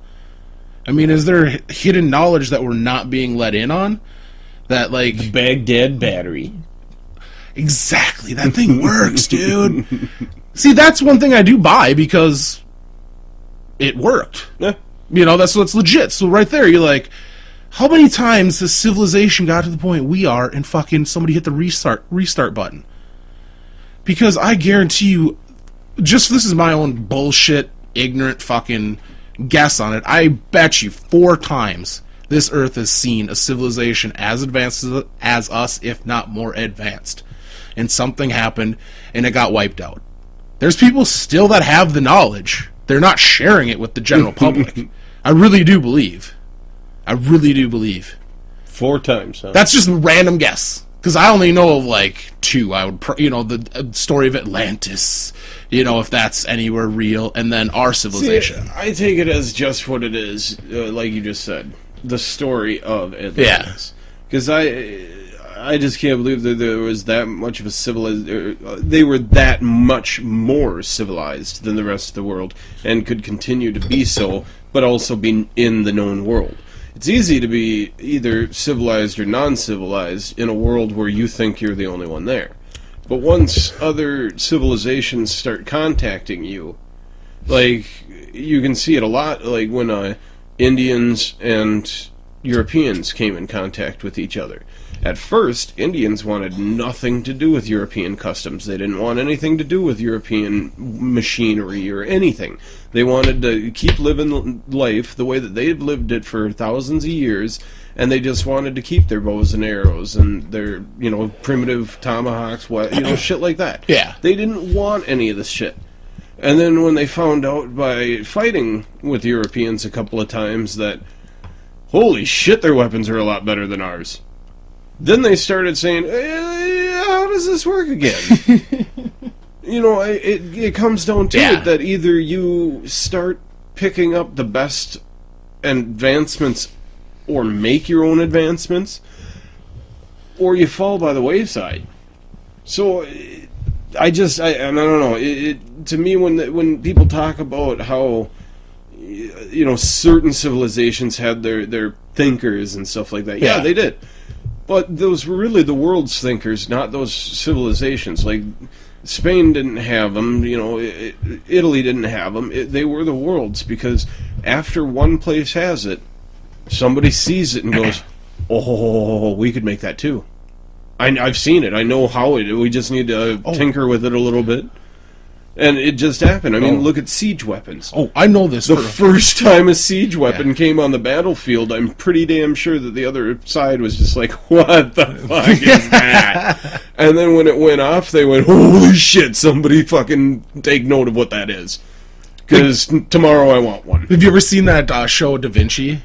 I mean, is there hidden knowledge that we're not being let in on? That, like... The Baghdad battery. Exactly. That thing works, dude. See, that's one thing I do buy because it worked. Yeah. You know, that's what's legit. So right there, you're like, how many times has civilization got to the point we are and fucking somebody hit the restart button? Because I guarantee you, just this is my own bullshit, ignorant fucking guess on it, I bet you 4 times this Earth has seen a civilization as advanced as us, if not more advanced. And something happened, and it got wiped out. There's people still that have the knowledge. They're not sharing it with the general public. I really do believe. 4 times, huh? That's just a random guess. Because I only know of, like, 2. I would, the story of Atlantis, if that's anywhere real, and then our civilization. See, I take it as just what it is, like you just said. The story of Atlantis. Because I just can't believe that there was that much of a they were that much more civilized than the rest of the world, and could continue to be so, but also be in the known world. It's easy to be either civilized or non-civilized in a world where you think you're the only one there. But once other civilizations start contacting you, like, you can see it a lot, like when Indians and Europeans came in contact with each other. At first, Indians wanted nothing to do with European customs. They didn't want anything to do with European machinery or anything. They wanted to keep living life the way that they'd lived it for thousands of years, and they just wanted to keep their bows and arrows and their, primitive tomahawks, shit like that. Yeah. They didn't want any of this shit. And then when they found out by fighting with Europeans a couple of times that, holy shit, their weapons are a lot better than ours. Then they started saying, how does this work again? It comes down to it that either you start picking up the best advancements or make your own advancements, or you fall by the wayside. So, I don't know. To me, when people talk about how, certain civilizations had their thinkers and stuff like that, yeah, they did. But those were really the world's thinkers, not those civilizations. Like, Spain didn't have them, Italy didn't have them. They were the world's, because after one place has it, somebody sees it and goes, oh, we could make that too. I've seen it. I know how we just need to tinker with it a little bit. And it just happened. I mean, look at siege weapons. Oh, I know this. The first time a siege weapon came on the battlefield, I'm pretty damn sure that the other side was just like, what the fuck is that? And then when it went off, they went, holy shit, somebody fucking take note of what that is. Because tomorrow I want one. Have you ever seen that show, Da Vinci,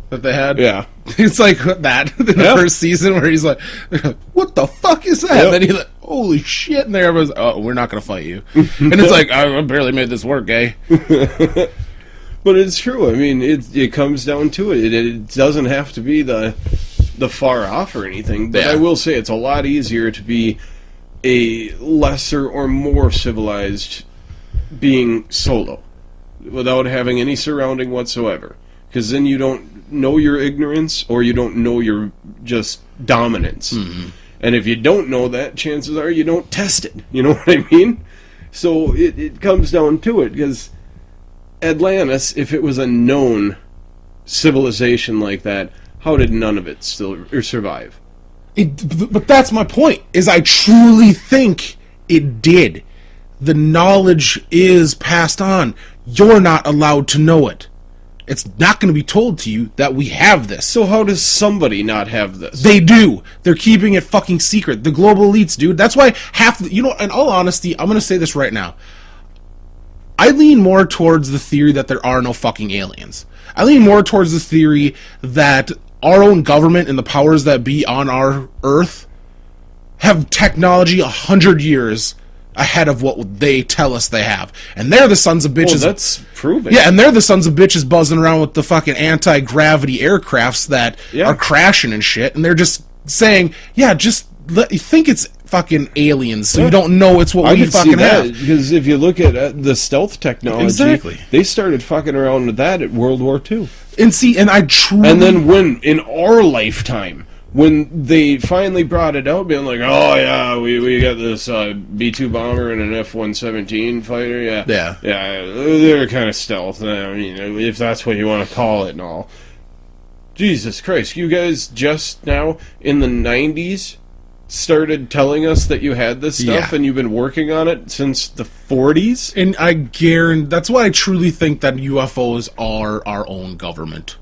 that they had? Yeah. It's like that in the first season where he's like, what the fuck is that? And then he's like, holy shit. And everyone's like, oh, we're not going to fight you. And it's like, I barely made this work, eh? But it's true. I mean, it comes down to it. It doesn't have to be the far off or anything. But I will say it's a lot easier to be a lesser or more civilized being solo without having any surrounding whatsoever. Because then you don't know your ignorance, or you don't know your just dominance. Mm-hmm. And if you don't know that, chances are you don't test it. You know what I mean? So it comes down to it, because Atlantis, if it was a known civilization like that, how did none of it still survive? But that's my point, is I truly think it did. The knowledge is passed on. You're not allowed to know it. It's not going to be told to you that we have this. So how does somebody not have this? They do. They're keeping it fucking secret. The global elites, dude. That's why in all honesty, I'm going to say this right now. I lean more towards the theory that there are no fucking aliens. I lean more towards the theory that our own government and the powers that be on our Earth have technology 100 years ahead of what they tell us they have. And they're the sons of bitches. Well, that's proven. Yeah, and they're the sons of bitches buzzing around with the fucking anti-gravity aircrafts that are crashing and shit. And they're just saying, yeah, just think it's fucking aliens, so you don't know it's what I we could see fucking that, have. because if you look at the stealth technology, Exactly. they started fucking around with that at World War II. And I truly... And then when, in our lifetime, when they finally brought it out, being like, oh yeah, we got this B-2 bomber and an F-117 fighter, yeah, they're kind of stealth, I mean, if that's what you want to call it and all. Jesus Christ, you guys just now, in the 90s, started telling us that you had this stuff, and you've been working on it since the 40s? And I guarantee... That's why I truly think that UFOs are our own government.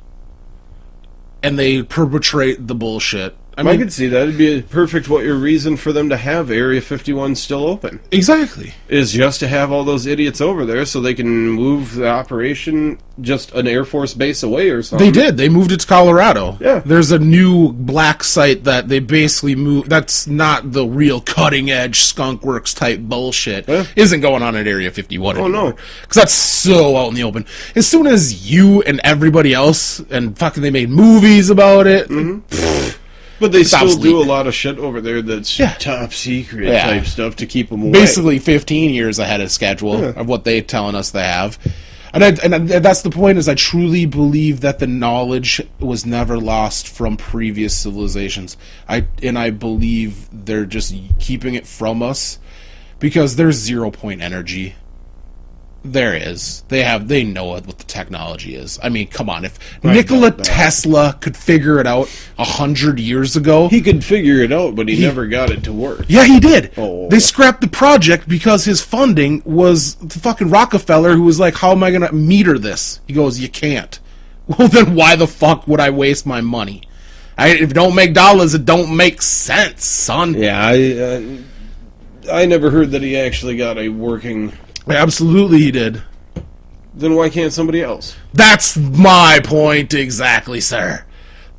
And they perpetrate the bullshit. I could see that. It'd be a perfect reason for them to have Area 51 still open. Exactly. Is just to have all those idiots over there so they can move the operation just an Air Force base away or something. They did. They moved it to Colorado. Yeah. There's a new black site that they basically moved. That's not the real cutting-edge skunkworks type bullshit. Yeah. Isn't going on at Area 51 anymore. no. Because that's so out in the open. As soon as you and everybody else, and fucking they made movies about it, But they still do a lot of shit over there that's Yeah. top secret type stuff to keep them away. basically 15 years ahead of schedule of what they're telling us they have. And that's the point, is I truly believe that the knowledge was never lost from previous civilizations. I believe they're just keeping it from us because there's 0-point energy. There is. They know what the technology is. I mean, come on. If Nikola Tesla could figure it out 100 years ago... He could figure it out, but he never got it to work. Yeah, he did. Oh. They scrapped the project because his funding was the fucking Rockefeller, who was like, how am I going to meter this? He goes, you can't. Well, then why the fuck would I waste my money? If it don't make dollars, it don't make sense, son. Yeah, I never heard that he actually got a working... Absolutely he did. Then why can't somebody else? That's my point exactly, sir.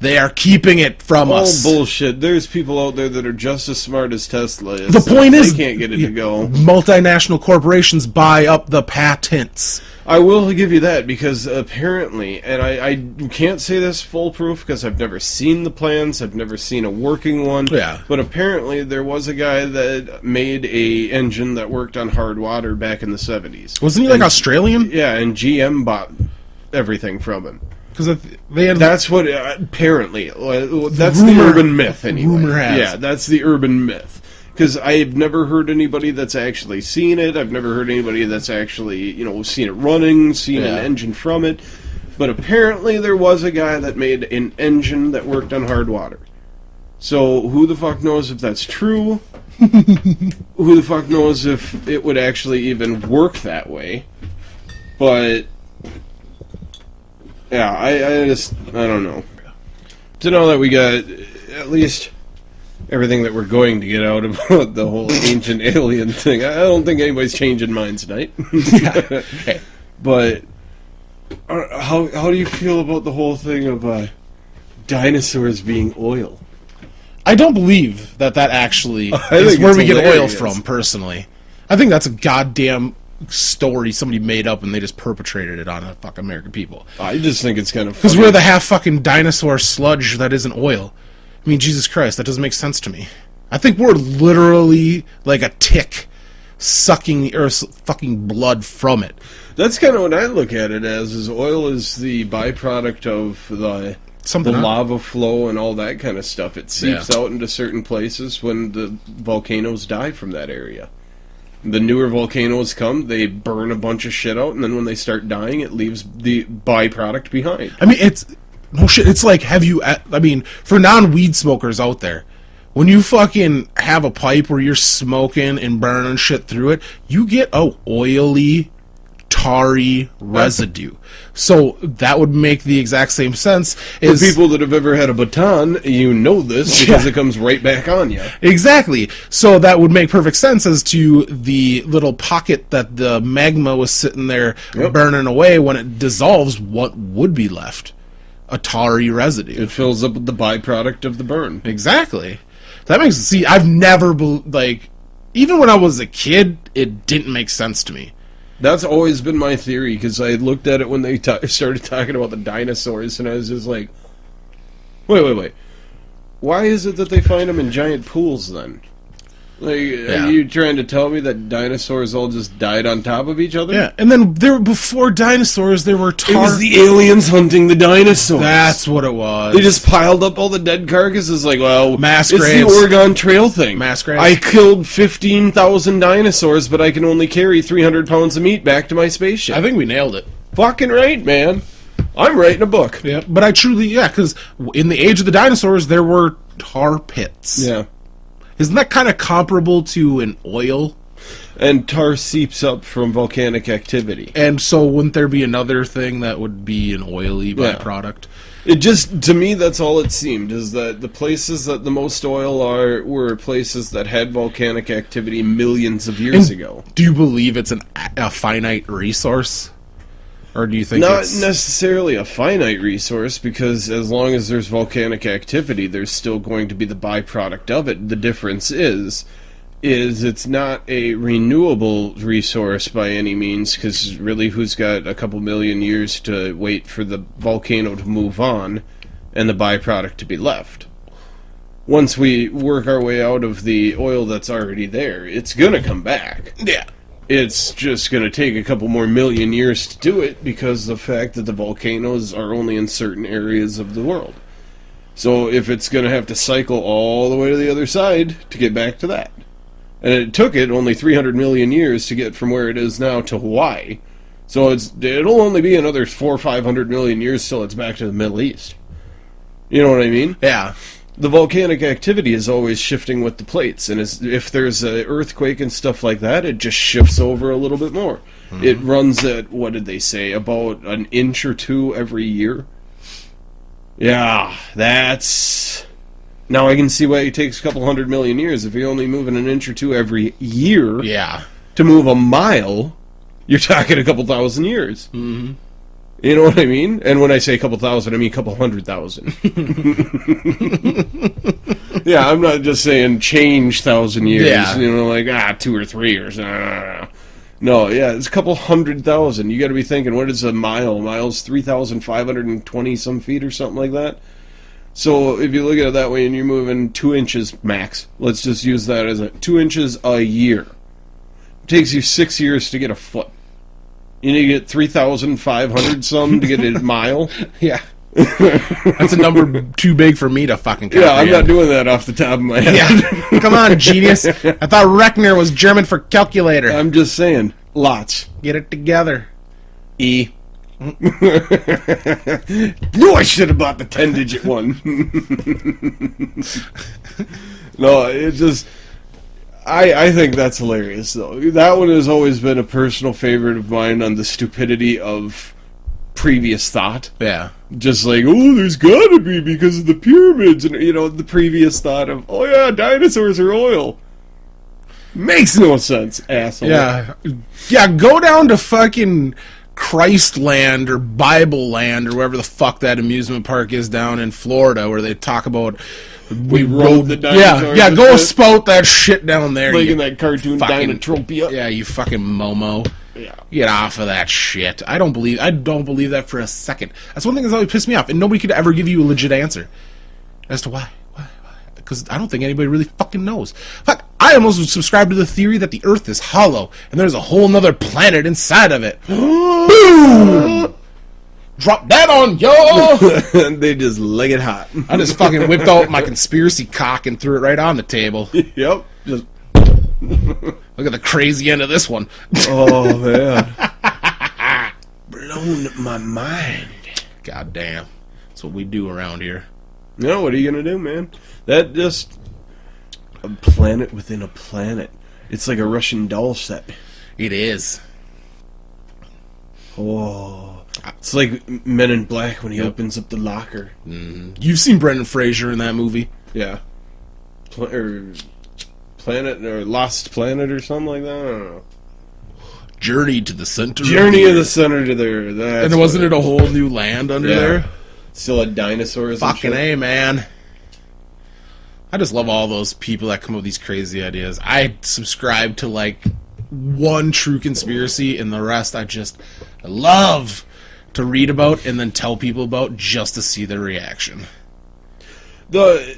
They are keeping it from us. Oh, bullshit. There's people out there that are just as smart as Tesla is. The point is... They can't get it to go. Multinational corporations buy up the patents. I will give you that, because apparently, and I can't say this foolproof because I've never seen the plans, I've never seen a working one, but apparently there was a guy that made a engine that worked on hard water back in the 70s. Wasn't he Australian? Yeah, and GM bought everything from him. Because they had... That's what, apparently, that's the urban myth anyway. Rumor has. Yeah, that's the urban myth. Because I've never heard anybody that's actually seen it. I've never heard anybody that's actually, seen it running, seen an engine from it. But apparently there was a guy that made an engine that worked on hard water. So who the fuck knows if that's true? Who the fuck knows if it would actually even work that way? But yeah, I don't know. To know that we got at least everything that we're going to get out about the whole ancient alien thing. I don't think anybody's changing minds tonight. Hey. But how do you feel about the whole thing of dinosaurs being oil? I don't believe that actually is where we get oil from, personally. I think that's a goddamn story somebody made up and they just perpetrated it on the fucking American people. I just think it's kind of funny. Because we're the half fucking dinosaur sludge that isn't oil. I mean, Jesus Christ, that doesn't make sense to me. I think we're literally like a tick sucking the Earth's fucking blood from it. That's kind of what I look at it as, is oil is the byproduct of the lava flow and all that kind of stuff. It seeps out into certain places when the volcanoes die from that area. The newer volcanoes come, they burn a bunch of shit out, and then when they start dying, it leaves the byproduct behind. I mean, no shit. It's like, for non-weed smokers out there, when you fucking have a pipe where you're smoking and burning shit through it, you get a oily, tarry residue. So that would make the exact same sense. For people that have ever had a baton, you know this because it comes right back on you. Exactly. So that would make perfect sense as to the little pocket that the magma was sitting there burning away. When it dissolves, what would be left? A tarry residue. It fills up with the byproduct of the burn. Exactly. That makes... See, I've never... even when I was a kid, it didn't make sense to me. That's always been my theory, because I looked at it when they started talking about the dinosaurs, and I was just like, wait. Why is it that they find them in giant pools, then? Like, are you trying to tell me that dinosaurs all just died on top of each other? Yeah, and then before dinosaurs, there were It was the aliens hunting the dinosaurs. That's what it was. They just piled up all the dead carcasses like, well, Mass it's graves. the Oregon Trail thing. Mass graves. I killed 15,000 dinosaurs, but I can only carry 300 pounds of meat back to my spaceship. I think we nailed it. Fucking right, man. I'm writing a book. Yeah, but I truly, because in the age of the dinosaurs, there were tar pits. Yeah. Isn't that kind of comparable to an oil? And tar seeps up from volcanic activity. And so wouldn't there be another thing that would be an oily byproduct? It just, to me, that's all it seemed, is that the places that the most oil are were places that had volcanic activity millions of years ago. Do you believe it's a finite resource? Or do you think Not it's... necessarily a finite resource, because as long as there's volcanic activity, there's still going to be the byproduct of it. The difference is it's not a renewable resource by any means, because really who's got a couple million years to wait for the volcano to move on and the byproduct to be left? Once we work our way out of the oil that's already there, it's going to come back. Yeah. It's just going to take a couple more million years to do it because of the fact that the volcanoes are only in certain areas of the world. So if it's going to have to cycle all the way to the other side to get back to that. And it took it only 300 million years to get from where it is now to Hawaii. So it'll only be another 400 or 500 million years till it's back to the Middle East. You know what I mean? Yeah. The volcanic activity is always shifting with the plates, and if there's an earthquake and stuff like that, it just shifts over a little bit more. Mm-hmm. It runs at, what did they say, about an inch or two every year? Yeah, that's... Now I can see why it takes a couple 100 million years. If you're only moving an inch or two every year to move a mile, you're talking a couple thousand years. Mm-hmm. You know what I mean? And when I say a couple thousand, I mean a couple 100,000. Yeah, I'm not just saying change 1,000 years. Yeah. You know, like 2 or 3 years. No, yeah, it's a couple 100,000. You got to be thinking, what is a mile? A mile's 3,520 some feet or something like that. So if you look at it that way, and you're moving 2 inches max, let's just use that as 2 inches a year. It takes you 6 years to get a foot. You need to get 3,500 some to get a mile. Yeah. That's a number too big for me to fucking comprehend. Yeah, I'm not doing that off the top of my head. Yeah. Come on, genius. I thought Rechner was German for calculator. I'm just saying. Lots. Get it together. E. No, I should have bought the 10-digit one. No, it just... I think that's hilarious, though. That one has always been a personal favorite of mine on the stupidity of previous thought. Yeah. Just like, oh, there's gotta be because of the pyramids, and, you know, the previous thought of, oh yeah, dinosaurs are oil. Makes no sense, asshole. Yeah. Yeah, go down to fucking Christland or Bible Land or wherever the fuck that amusement park is down in Florida where they talk about... We rode the dinosaurs. Yeah, go spout that shit down there. Like in that cartoon Dinotropia. Yeah, you fucking Momo. Yeah. Get off of that shit. I don't believe that for a second. That's one thing that's always pissed me off, and nobody could ever give you a legit answer as to why. Because I don't think anybody really fucking knows. Fuck, I almost subscribe to the theory that the Earth is hollow, and there's a whole nother planet inside of it. Boom! Drop that on y'all! They just leg it hot. I just fucking whipped out my conspiracy cock and threw it right on the table. Yep. Just look at the crazy end of this one. Oh, man. Blown my mind. God damn. That's what we do around here. No, what are you going to do, man? That just... A planet within a planet. It's like a Russian doll set. It is. Oh... It's like Men in Black when he opens up the locker. Mm-hmm. You've seen Brendan Fraser in that movie? Yeah. Planet or Lost Planet or something like that. I don't know. Journey to the Center. Journey of the Center to there. That's and wasn't it a whole new land under there? Still had dinosaurs. Fucking and shit. A, man. I just love all those people that come up with these crazy ideas. I subscribe to like one true conspiracy, and the rest I love to read about and then tell people about just to see their reaction. The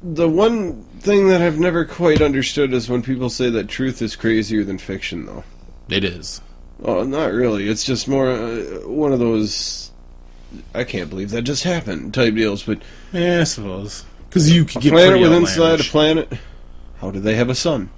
one thing that I've never quite understood is when people say that truth is crazier than fiction, though. It is. Oh, not really. It's just more one of those I can't believe that just happened type deals. But yeah, I suppose. Because you could a get planet pretty with inside a outlandish. planet, how do they have a sun?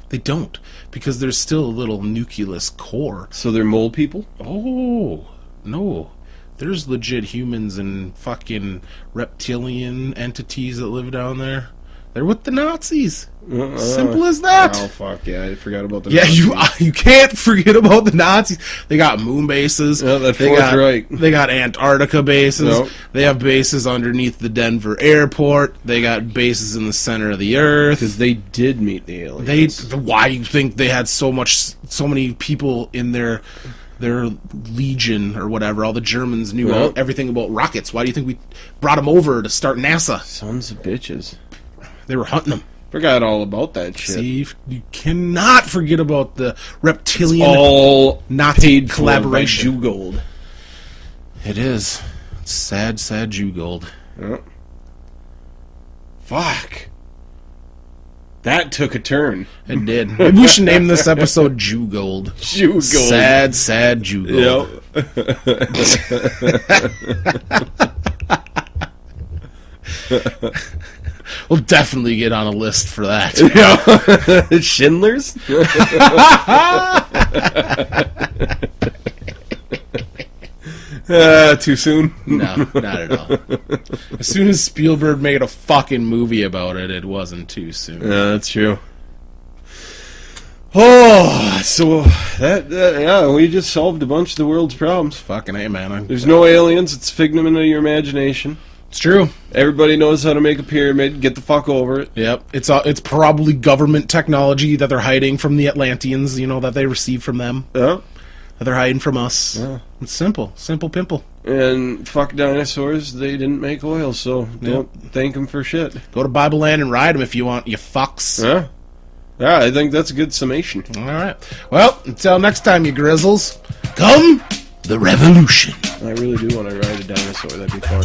They don't. Because there's still a little nucleus core. So they're mole people? Oh, no. There's legit humans and fucking reptilian entities that live down there. They're with the Nazis. Simple as that. Oh, fuck, yeah, I forgot about the Yeah, Nazis. you can't forget about the Nazis. They got moon bases. Yeah, that they Fourth got, Reich. They got Antarctica bases. Nope. They have bases underneath the Denver airport. They got bases in the center of the earth. Because they did meet the aliens. Why you think they had so many people in their legion or whatever? All the Germans knew everything about rockets. Why do you think we brought them over to start NASA? Sons of bitches. They were hunting them. Forgot all about that shit. See, you cannot forget about the reptilian All Nazi paid collaboration. for by Jew gold. It is. It's sad, sad Jew gold. Yeah. Fuck. That took a turn. It did. Maybe we should name this episode Jew Gold. Jew gold. Sad, sad Jew gold. Yep. We'll definitely get on a list for that. Schindler's? Too soon? No, not at all. As soon as Spielberg made a fucking movie about it, it wasn't too soon. Yeah, that's true. Oh, so yeah, we just solved a bunch of the world's problems. Fucking A, man. There's no aliens, it's figment of your imagination. It's true. Everybody knows how to make a pyramid, get the fuck over it. Yep. It's probably government technology that they're hiding from the Atlanteans, that they receive from them. Yeah. That they're hiding from us. Yeah. It's simple. Simple pimple. And fuck dinosaurs, they didn't make oil, so don't thank them for shit. Go to Bible Land and ride them if you want, you fucks. Yeah. Yeah, I think that's a good summation. All right. Well, until next time, you grizzles, come the revolution. I really do want to ride a dinosaur, that'd be fun.